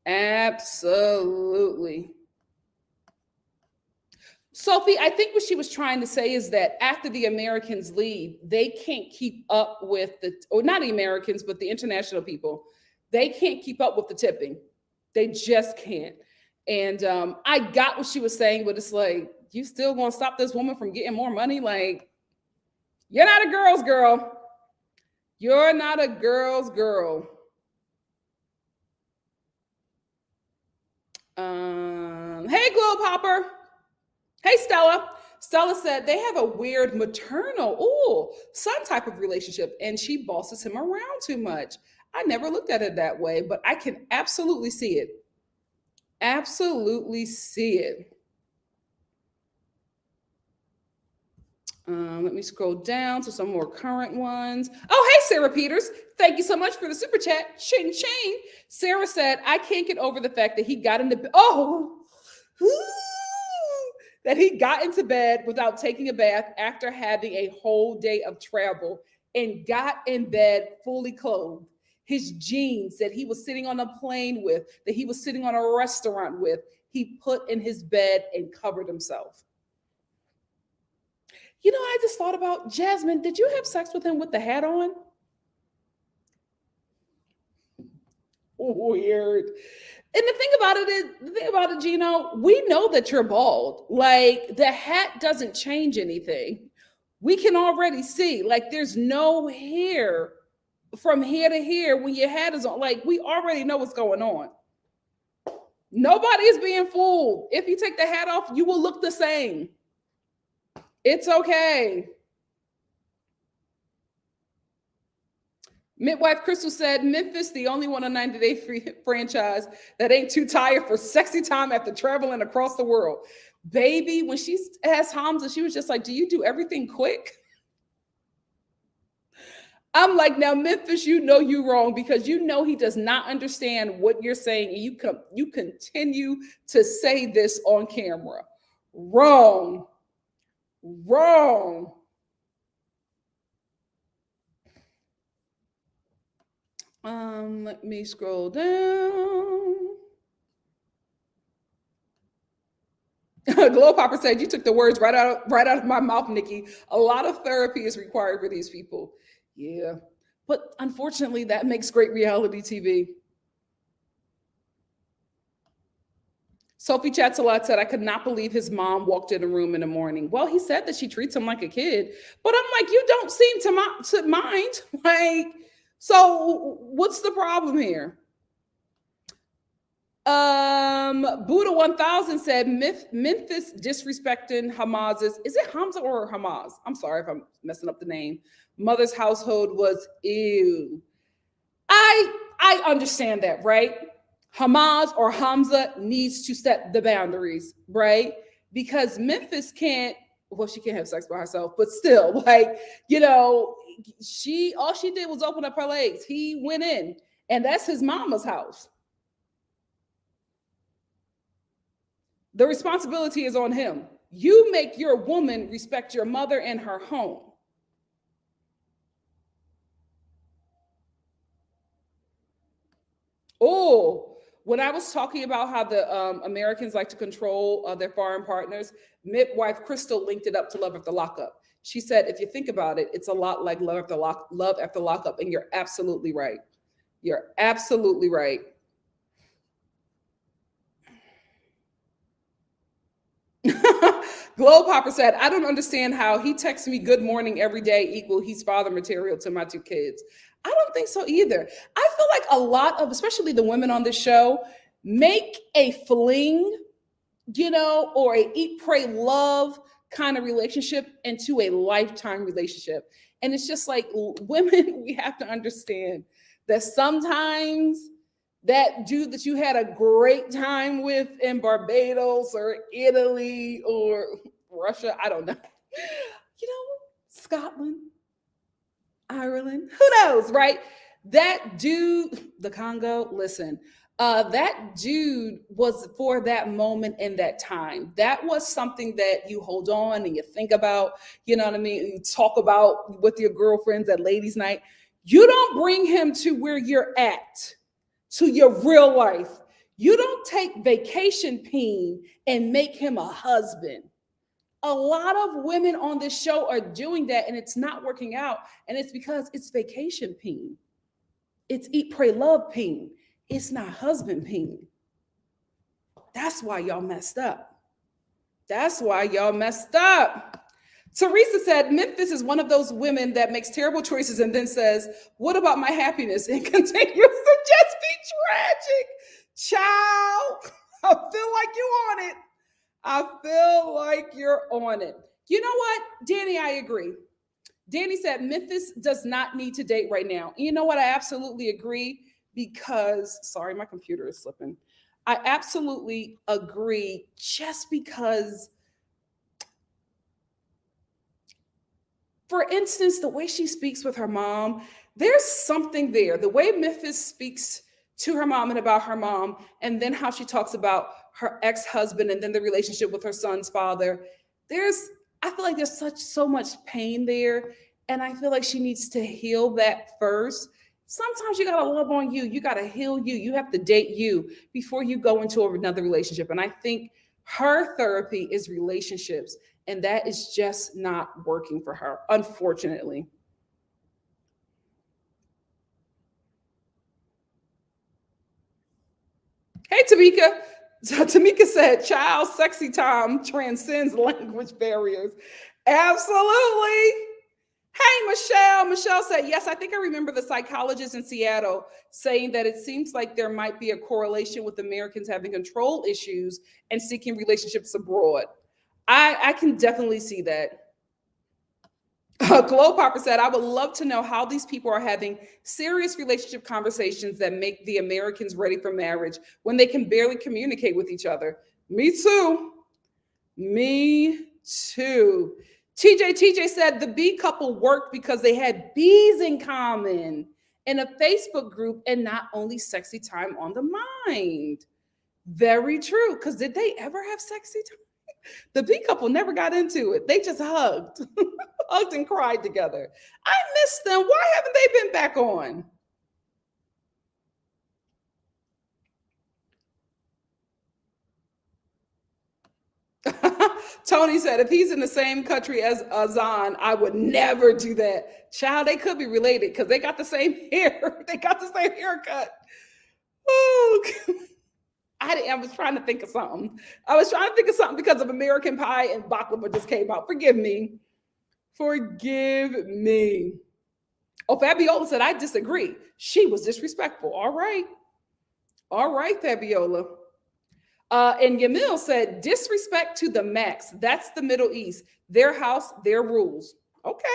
Absolutely. Sophie, I think what she was trying to say is that after the Americans leave, they can't keep up with or not the Americans, but the international people. They can't keep up with the tipping. They just can't. And I got what she was saying, but it's like, you still gonna stop this woman from getting more money? Like, you're not a girl's girl. You're not a girl's girl. Hey, Globe Hopper. Hey, Stella. Stella said they have a weird maternal, son type of relationship, and she bosses him around too much. I never looked at it that way, but I can absolutely see it. Absolutely see it. Let me scroll down to some more current ones. Oh, hey, Sarah Peters. Thank you so much for the super chat. Ching, ching. Sarah said, I can't get over the fact that he got into that he got into bed without taking a bath after having a whole day of travel and got in bed fully clothed. His jeans that he was sitting on a plane with, that he was sitting on a restaurant with, he put in his bed and covered himself. You know, I just thought about, Jasmine, did you have sex with him with the hat on? Weird. And the thing about it, Gino, we know that you're bald. Like, the hat doesn't change anything. We can already see, like, there's no hair from here to here when your hat is on. Like, we already know what's going on. Nobody is being fooled. If you take the hat off, you will look the same. It's okay. Midwife Crystal said, Memphis, the only one on 90 Day Free franchise that ain't too tired for sexy time after traveling across the world. Baby, when she asked Hamza, she was just like, do you do everything quick? I'm like, now, Memphis, you know you wrong because you know he does not understand what you're saying. And you continue to say this on camera. Wrong. Wrong. Let me scroll down. Glow Popper said, you took the words right out of my mouth, Nikki. A lot of therapy is required for these people. Yeah. But unfortunately, that makes great reality TV. Sophie Chatsalat said, I could not believe his mom walked in the room in the morning. Well, he said that she treats him like a kid, but I'm like, you don't seem to mind. Like, so what's the problem here? Buddha 1000 said, Memphis disrespecting Hamas's, is it Hamza or Hamas? I'm sorry if I'm messing up the name. Mother's household was ew. I understand that, right? Hamas or Hamza needs to set the boundaries, right? Because Memphis can't, well, she can't have sex by herself, but still, like, you know, all she did was open up her legs. He went in, and that's his mama's house. The responsibility is on him. You make your woman respect your mother and her home. Oh, when I was talking about how the Americans like to control their foreign partners, midwife Crystal linked it up to Love After Lockup. She said, if you think about it, it's a lot like Love After Lockup, and you're absolutely right. You're absolutely right. Glow Popper said, I don't understand how he texts me good morning every day equal he's father material to my two kids. I don't think so either. I feel like a lot of, especially the women on this show, make a fling, you know, or a eat, pray, love kind of relationship into a lifetime relationship. And it's just like, women, we have to understand that sometimes that dude that you had a great time with in Barbados or Italy or Russia, I don't know, you know, Scotland, Ireland, who knows, right? That dude, the Congo, listen, that dude was for that moment in that time. That was something that you hold on and you think about, you know what I mean? You talk about with your girlfriends at ladies' night. You don't bring him to where you're at, to your real life. You don't take vacation peen and make him a husband. A lot of women on this show are doing that and it's not working out. And it's because it's vacation peen. It's eat, pray, love peen. It's not husband peen. That's why y'all messed up. That's why y'all messed up. Teresa said, Memphis is one of those women that makes terrible choices and then says, what about my happiness? And continues to just be tragic. Child, I feel like you on it. I feel like you're on it. You know what, Danny, I agree. Danny said, Memphis does not need to date right now. And you know what? I absolutely agree because, sorry, my computer is slipping. I absolutely agree just because, for instance, the way she speaks with her mom, there's something there. The way Memphis speaks to her mom and about her mom, and then how she talks about her ex-husband and then the relationship with her son's father. I feel like there's so much pain there. And I feel like she needs to heal that first. Sometimes you got to love on you. You got to heal you. You have to date you before you go into another relationship. And I think her therapy is relationships. And that is just not working for her, unfortunately. Hey, Tamika. So Tamika said, child sexy time transcends language barriers. Absolutely. Hey, Michelle. Michelle said, yes, I think I remember the psychologist in Seattle saying that it seems like there might be a correlation with Americans having control issues and seeking relationships abroad. I can definitely see that. Glow Popper said, I would love to know how these people are having serious relationship conversations that make the Americans ready for marriage when they can barely communicate with each other. Me too. Me too. TJ said the B couple worked because they had bees in common in a Facebook group and not only sexy time on the mind. Very true. Because did they ever have sexy time? The B couple never got into it. They just hugged, hugged and cried together. I miss them. Why haven't they been back on? Tony said, if he's in the same country as Azan, I would never do that. Child, they could be related because they got the same hair. They got the same haircut. Oh, I was trying to think of something. I was trying to think of something because of American Pie and baklava just came out. Forgive me. Forgive me. Oh, Fabiola said, I disagree. She was disrespectful. All right. All right, Fabiola. And Yamil said, disrespect to the max. That's the Middle East. Their house, their rules. Okay.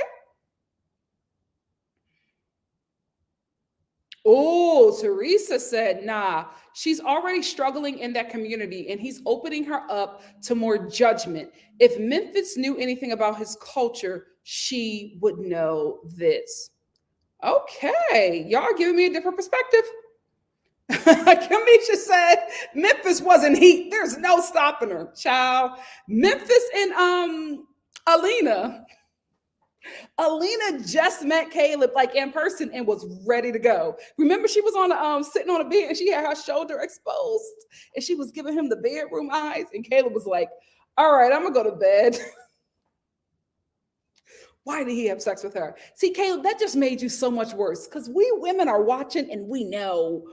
Oh, Teresa said, nah, she's already struggling in that community and he's opening her up to more judgment. If Memphis knew anything about his culture, she would know this. Okay. Y'all are giving me a different perspective. Kamisha said Memphis wasn't heat. There's no stopping her, child. Memphis and Alina. Alina just met Caleb like in person and was ready to go. Remember, she was on sitting on a bed and she had her shoulder exposed and she was giving him the bedroom eyes. And Caleb was like, all right, I'm gonna go to bed. Why did he have sex with her? See, Caleb, that just made you so much worse because we women are watching and we know.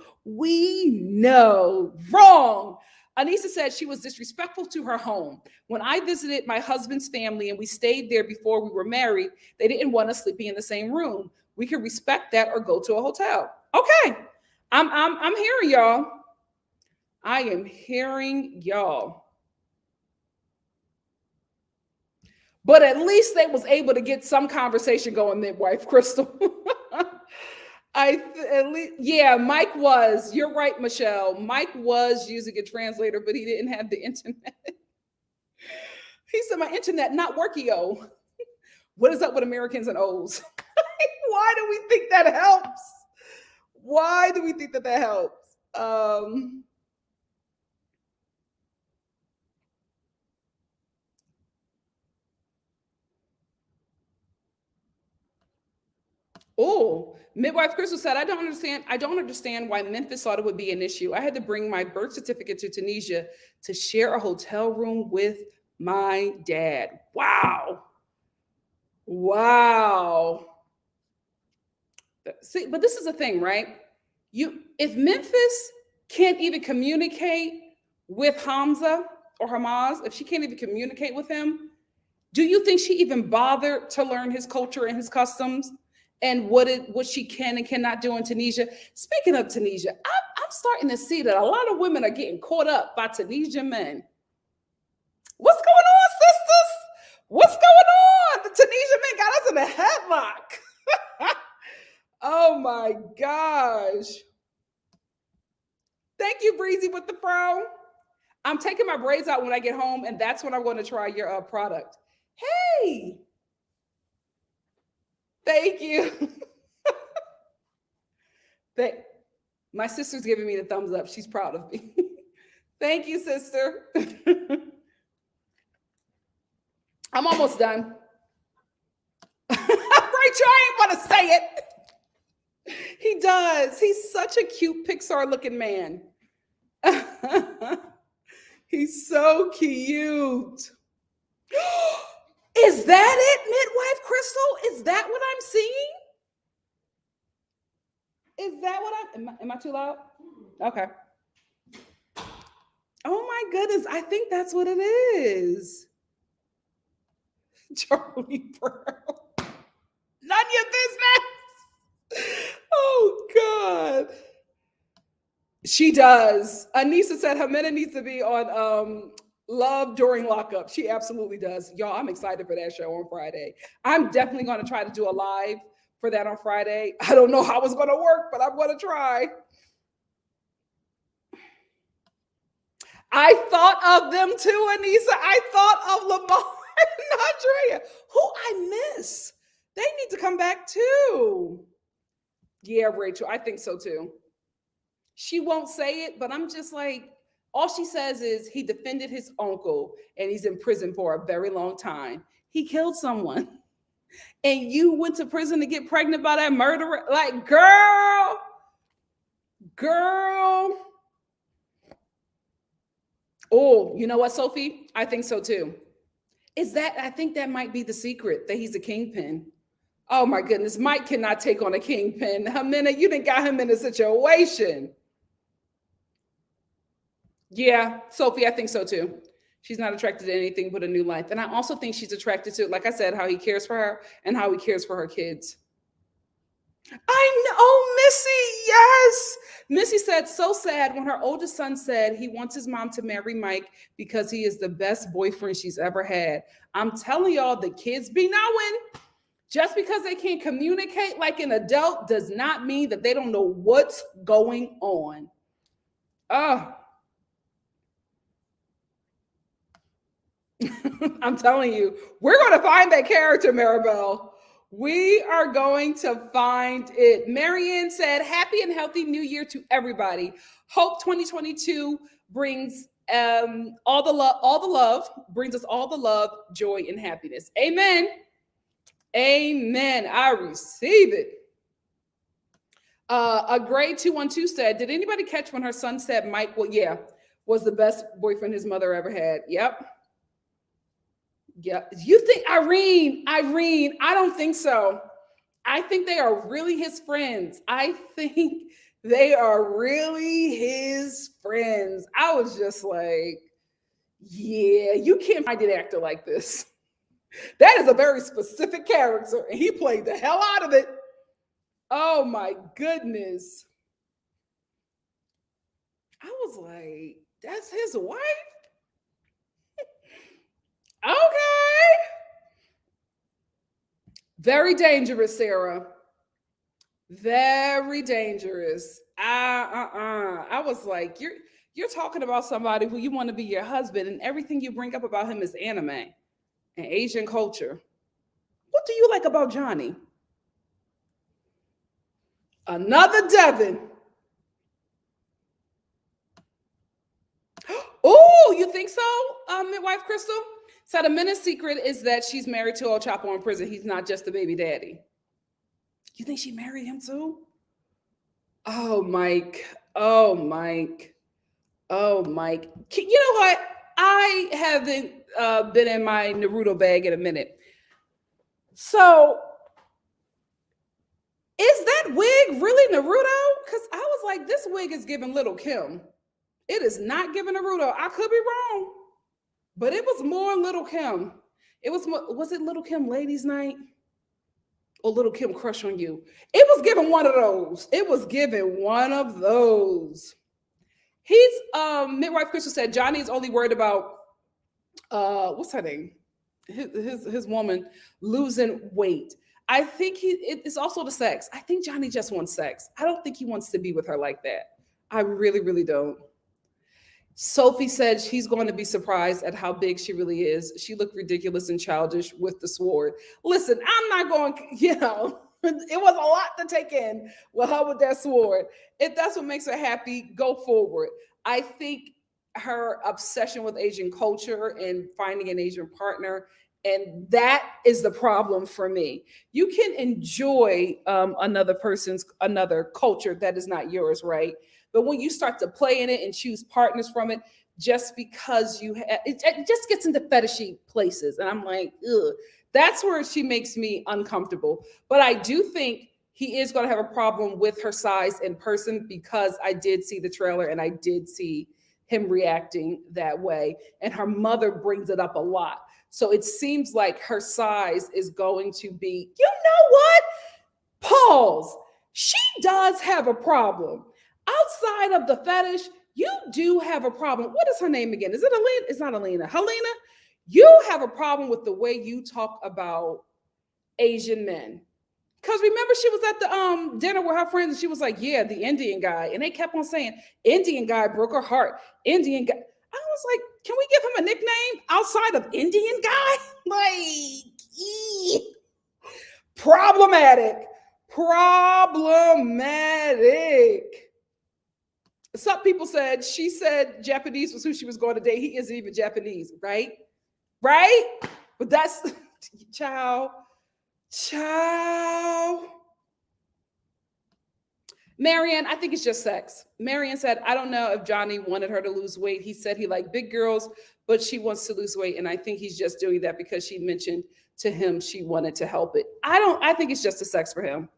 Wrong. Anissa said she was disrespectful to her home. When I visited my husband's family and we stayed there before we were married, they didn't want us sleeping in the same room. We could respect that or go to a hotel. Okay. I'm hearing y'all. I am hearing y'all. But at least they was able to get some conversation going, midwife Crystal. Yeah, Mike was. You're right, Michelle. Mike was using a translator, but he didn't have the internet. He said, my internet not workio. What is up with Americans and O's? Why do we think that helps? Why do we think that helps? Oh, midwife Crystal said, I don't understand why Memphis thought it would be an issue. I had to bring my birth certificate to Tunisia to share a hotel room with my dad. Wow. Wow. See, but this is the thing, right? If Memphis can't even communicate with Hamza or Hamas, if she can't even communicate with him, do you think she even bothered to learn his culture and his customs and what she can and cannot do in Tunisia? Speaking of Tunisia, I'm starting to see that a lot of women are getting caught up by Tunisian men. What's going on, sisters? What's going on? The Tunisian men got us in a headlock. Oh my gosh. Thank you, Breezy, with the fro. I'm taking my braids out when I get home, and that's when I'm going to try your product. Hey, thank you. My sister's giving me the thumbs up. She's proud of me. Thank you, sister. I'm almost done. Rachel, I ain't want to say it. He does. He's such a cute Pixar looking man. He's so cute. Is that it, midwife Crystal? Is that what I'm seeing? Is that what am I too loud? Okay. Oh my goodness, I think that's what it is. Charlie Brown. None of your business. Oh God. She does. Anissa said Jimena needs to be on Love During Lockup. She absolutely does. Y'all, I'm excited for that show on Friday. I'm definitely going to try to do a live for that on Friday. I don't know how it's going to work, but I'm going to try. I thought of them too, Anissa. I thought of Lamar and Andrea, who I miss. They need to come back too. Yeah, Rachel, I think so too. She won't say it, but I'm just like, all she says is he defended his uncle and he's in prison for a very long time. He killed someone. And you went to prison to get pregnant by that murderer? Like, girl. Oh, you know what, Sophie? I think so too. I think that might be the secret, that he's a kingpin. Oh my goodness, Mike cannot take on a kingpin. Jimena, you didn't got him in a situation. Yeah, Sophie, I think so too. She's not attracted to anything but a new life. And I also think she's attracted to, like I said, how he cares for her and how he cares for her kids. I know, Missy, yes. Missy said, so sad when her oldest son said he wants his mom to marry Mike because he is the best boyfriend she's ever had. I'm telling y'all, the kids be knowing. Just because they can't communicate like an adult does not mean that they don't know what's going on. I'm telling you, we're going to find that character, Maribel. We are going to find it. Marianne said, happy and healthy new year to everybody. Hope 2022 brings all the love, brings us all the love, joy, and happiness. Amen. Amen. I receive it. A grade 212 said, did anybody catch when her son said Mike, was the best boyfriend his mother ever had? Yep. Yeah. You think Irene, I don't think so. I think they are really his friends. I think they are really his friends. I was just like, yeah, you can't find an actor like this. That is a very specific character, and he played the hell out of it. Oh my goodness. I was like, that's his wife? Okay. Very dangerous, Sarah. Very dangerous. I was like, you're talking about somebody who you want to be your husband, and everything you bring up about him is anime and Asian culture. What do you like about Johnny? Another Devin. Oh, you think so, midwife Crystal? So the minute's secret is that she's married to El Chapo in prison. He's not just the baby daddy. You think she married him too? Oh, Mike. Oh, Mike. Oh, Mike. You know what? I haven't been in my Naruto bag in a minute. So, is that wig really Naruto? Because I was like, this wig is giving Little Kim. It is not giving Naruto. I could be wrong, but it was more Little Kim. It was it Little Kim Ladies Night? Or Little Kim Crush on You? It was giving one of those. It was giving one of those. He's midwife Crystal said Johnny is only worried about what's her name? His woman losing weight. I think it's also the sex. I think Johnny just wants sex. I don't think he wants to be with her like that. I really, really don't. Sophie said she's going to be surprised at how big she really is. She looked ridiculous and childish with the sword. Listen, I'm not going, it was a lot to take in with her with that sword. If that's what makes her happy, go forward. I think her obsession with Asian culture and finding an Asian partner, and that is the problem for me. You can enjoy another culture that is not yours, right? But when you start to play in it and choose partners from it, just because it just gets into fetishy places. And I'm like, ugh, that's where she makes me uncomfortable. But I do think he is going to have a problem with her size in person, because I did see the trailer and I did see him reacting that way. And her mother brings it up a lot. So it seems like her size is going to be, you know what? Pause. She does have a problem. Outside of the fetish, you do have a problem. What is her name again? Is it Alina? It's not Alina. Helena, you have a problem with the way you talk about Asian men. Because remember, she was at the dinner with her friends and she was like, yeah, the Indian guy. And they kept on saying, Indian guy broke her heart. Indian guy. I was like, can we give him a nickname outside of Indian guy? Like, problematic. Problematic. Some people said, she said Japanese was who she was going to date. He isn't even Japanese, right? Right? But that's, child. Marianne, I think it's just sex. Marianne said, I don't know if Johnny wanted her to lose weight. He said he liked big girls, but she wants to lose weight. And I think he's just doing that because she mentioned to him she wanted to help it. I think it's just the sex for him.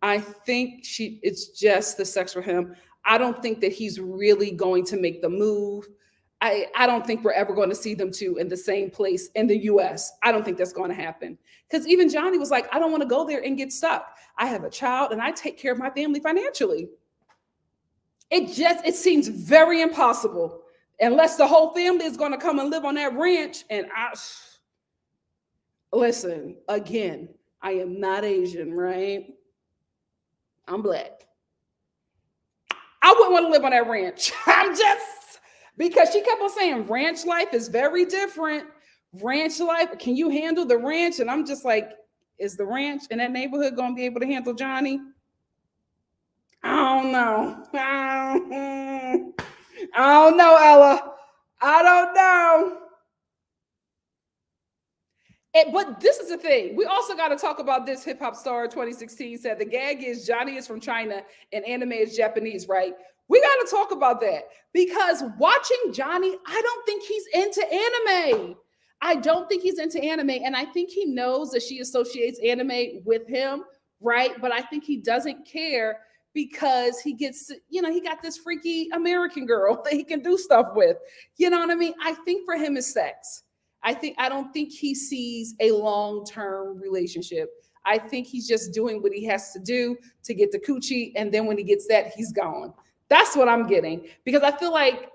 I think it's just the sex for him. I don't think that he's really going to make the move. I don't think we're ever going to see them two in the same place in the US. I don't think that's going to happen. Because even Johnny was like, I don't want to go there and get stuck. I have a child and I take care of my family financially. It seems very impossible unless the whole family is going to come and live on that ranch. And listen, again, I am not Asian, right? I'm Black. I wouldn't want to live on that ranch. Because she kept on saying ranch life is very different. Ranch life, can you handle the ranch? And I'm just like, is the ranch in that neighborhood going to be able to handle Johnny? I don't know. I don't know, Ella. I don't know. But this is the thing. We also got to talk about this. Hip Hop Star 2016 said the gag is Johnny is from China and anime is Japanese, right? We got to talk about that because watching Johnny, I don't think he's into anime. I don't think he's into anime. And I think he knows that she associates anime with him, right? But I think he doesn't care because he gets, he got this freaky American girl that he can do stuff with. You know what I mean? I think for him is sex. I don't think he sees a long-term relationship. I think he's just doing what he has to do to get the coochie. And then when he gets that, he's gone. That's what I'm getting. Because I feel like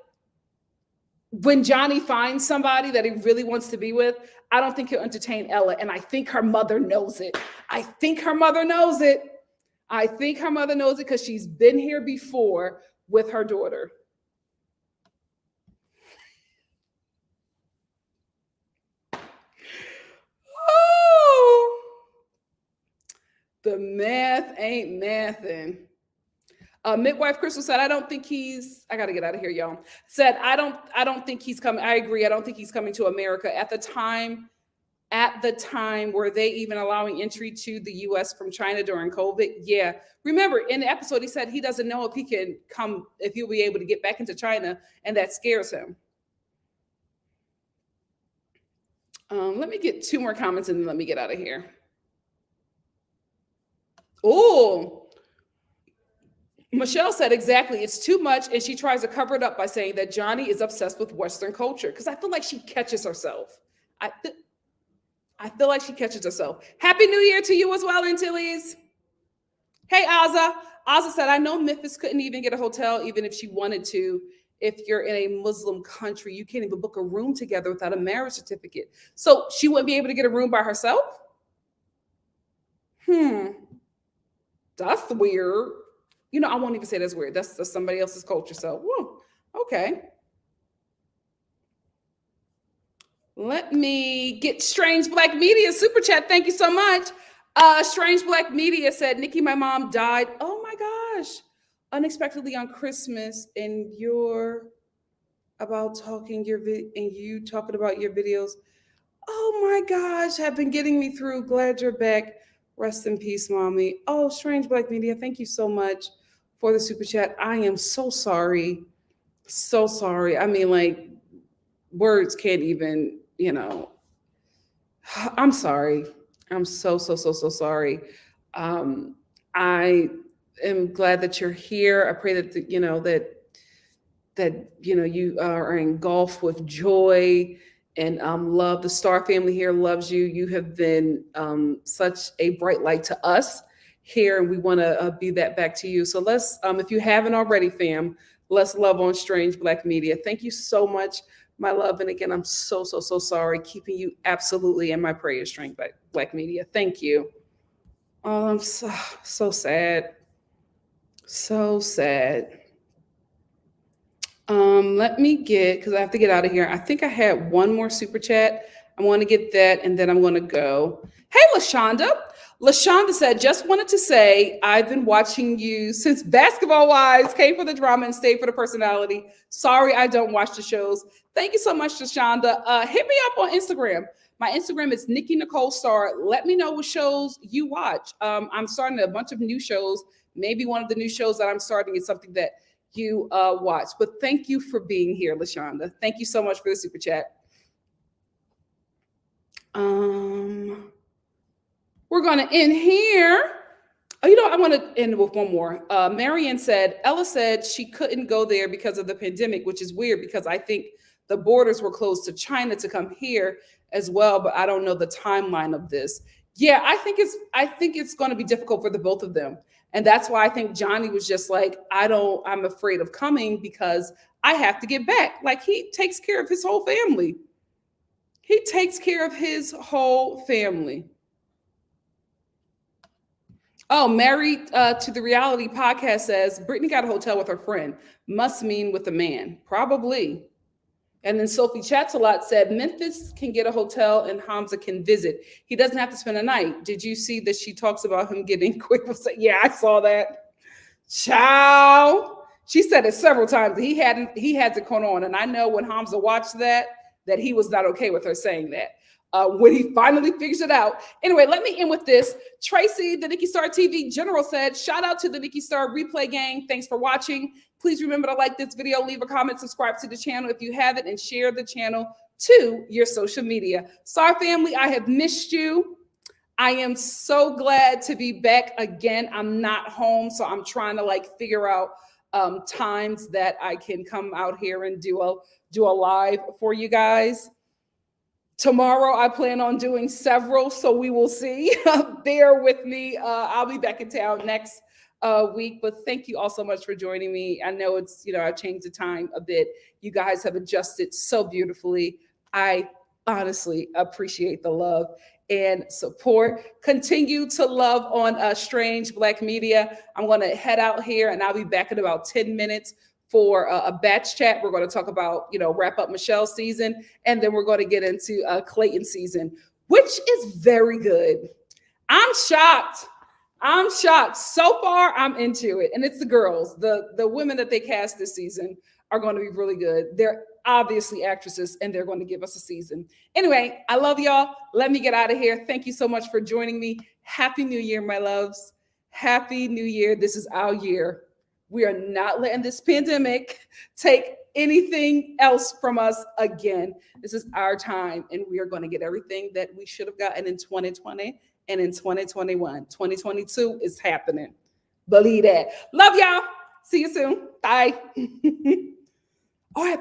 when Johnny finds somebody that he really wants to be with, I don't think he'll entertain Ella. And I think her mother knows it. I think her mother knows it because she's been here before with her daughter. Oh, the math ain't mathin'. Midwife Crystal said, I don't think I got to get out of here, y'all. Said, I don't think he's coming. I agree. I don't think he's coming to America at the time. Were they even allowing entry to the US from China during COVID? Yeah. Remember in the episode, he said he doesn't know if he'll be able to get back into China, and that scares him. Let me get 2 more comments and then let me get out of here. Oh, Michelle said exactly. It's too much. And she tries to cover it up by saying that Johnny is obsessed with Western culture. Because I feel like she catches herself. I feel like she catches herself. Happy New Year to you as well, Antilles. Hey, Azza. Azza said, I know Memphis couldn't even get a hotel even if she wanted to. If you're in a Muslim country, you can't even book a room together without a marriage certificate. So she wouldn't be able to get a room by herself? That's weird. I won't even say that's weird. That's somebody else's culture. So, whoa, okay. Let me get Strange Black Media super chat. Thank you so much. Strange Black Media said, Nikki, my mom died. Oh my gosh. Unexpectedly on Christmas, and you talking about your videos. Oh my gosh, have been getting me through. Glad you're back. Rest in peace, mommy. Oh, Strange Black Media, thank you so much for the super chat. I am so sorry. So sorry. I mean, like, words can't even, I'm sorry. I'm so sorry. I am glad that you're here. I pray that, that you are engulfed with joy and love. The Star family here loves you. You have been such a bright light to us here, and we want to be that back to you. So let's, if you haven't already, fam, let's love on Strange Black Media. Thank you so much, my love. And again, I'm so sorry keeping you absolutely in my prayers, Strange Black Media. Thank you. Oh, I'm so sad. So sad. Let me get, because I have to get out of here. I think I had one more super chat. I want to get that, and then I'm going to go. Hey, LaShonda. LaShonda said, just wanted to say, I've been watching you since Basketball Wives, came for the drama and stayed for the personality. Sorry, I don't watch the shows. Thank you so much, LaShonda. Hit me up on Instagram. My Instagram is NikkiNicoleStar. Let me know what shows you watch. I'm starting a bunch of new shows. Maybe one of the new shows that I'm starting is something that you watch. But thank you for being here, LaShonda. Thank you so much for the super chat. We're going to end here. Oh, I want to end with one more. Marianne said, Ella said she couldn't go there because of the pandemic, which is weird because I think the borders were closed to China to come here as well, but I don't know the timeline of this. Yeah, I think it's going to be difficult for the both of them. And that's why I think Johnny was just like, I'm afraid of coming because I have to get back. Like, he takes care of his whole family. He takes care of his whole family. Oh, Married to the Reality podcast says, Brittany got a hotel with her friend. Must mean with a man. Probably. And then Sophie Chatsalot said, Memphis can get a hotel and Hamza can visit. He doesn't have to spend a night. Did you see that she talks about him getting quick? Yeah, I saw that. Ciao. She said it several times. He has it going on. And I know when Hamza watched that he was not okay with her saying that. When he finally figures it out. Anyway, let me end with this. Tracy, the NikkiStar TV general, said, shout out to the NikkiStar replay gang. Thanks for watching. Please remember to like this video, leave a comment, subscribe to the channel if you haven't, and share the channel to your social media. Star family, I have missed you. I am so glad to be back again. I'm not home, so I'm trying to figure out times that I can come out here and do a live for you guys. Tomorrow, I plan on doing several, so we will see. Bear with me. I'll be back in town next week, but thank you all so much for joining me. I know it's, I changed the time a bit. You guys have adjusted so beautifully. I honestly appreciate the love and support. Continue to love on Strange Black Media. I'm going to head out here, and I'll be back in about 10 minutes for a batch chat. We're going to talk about, wrap up Michelle's season, and then we're going to get into Clayton's season, which is very good. I'm shocked. So far, I'm into it. And it's the girls. The women that they cast this season are going to be really good. They're obviously actresses, and they're going to give us a season. Anyway, I love y'all. Let me get out of here. Thank you so much for joining me. Happy New Year, my loves. Happy New Year. This is our year. We are not letting this pandemic take anything else from us again. This is our time, and we are going to get everything that we should have gotten in 2020 and in 2021. 2022 is happening. Believe that. Love y'all. See you soon. Bye. All right.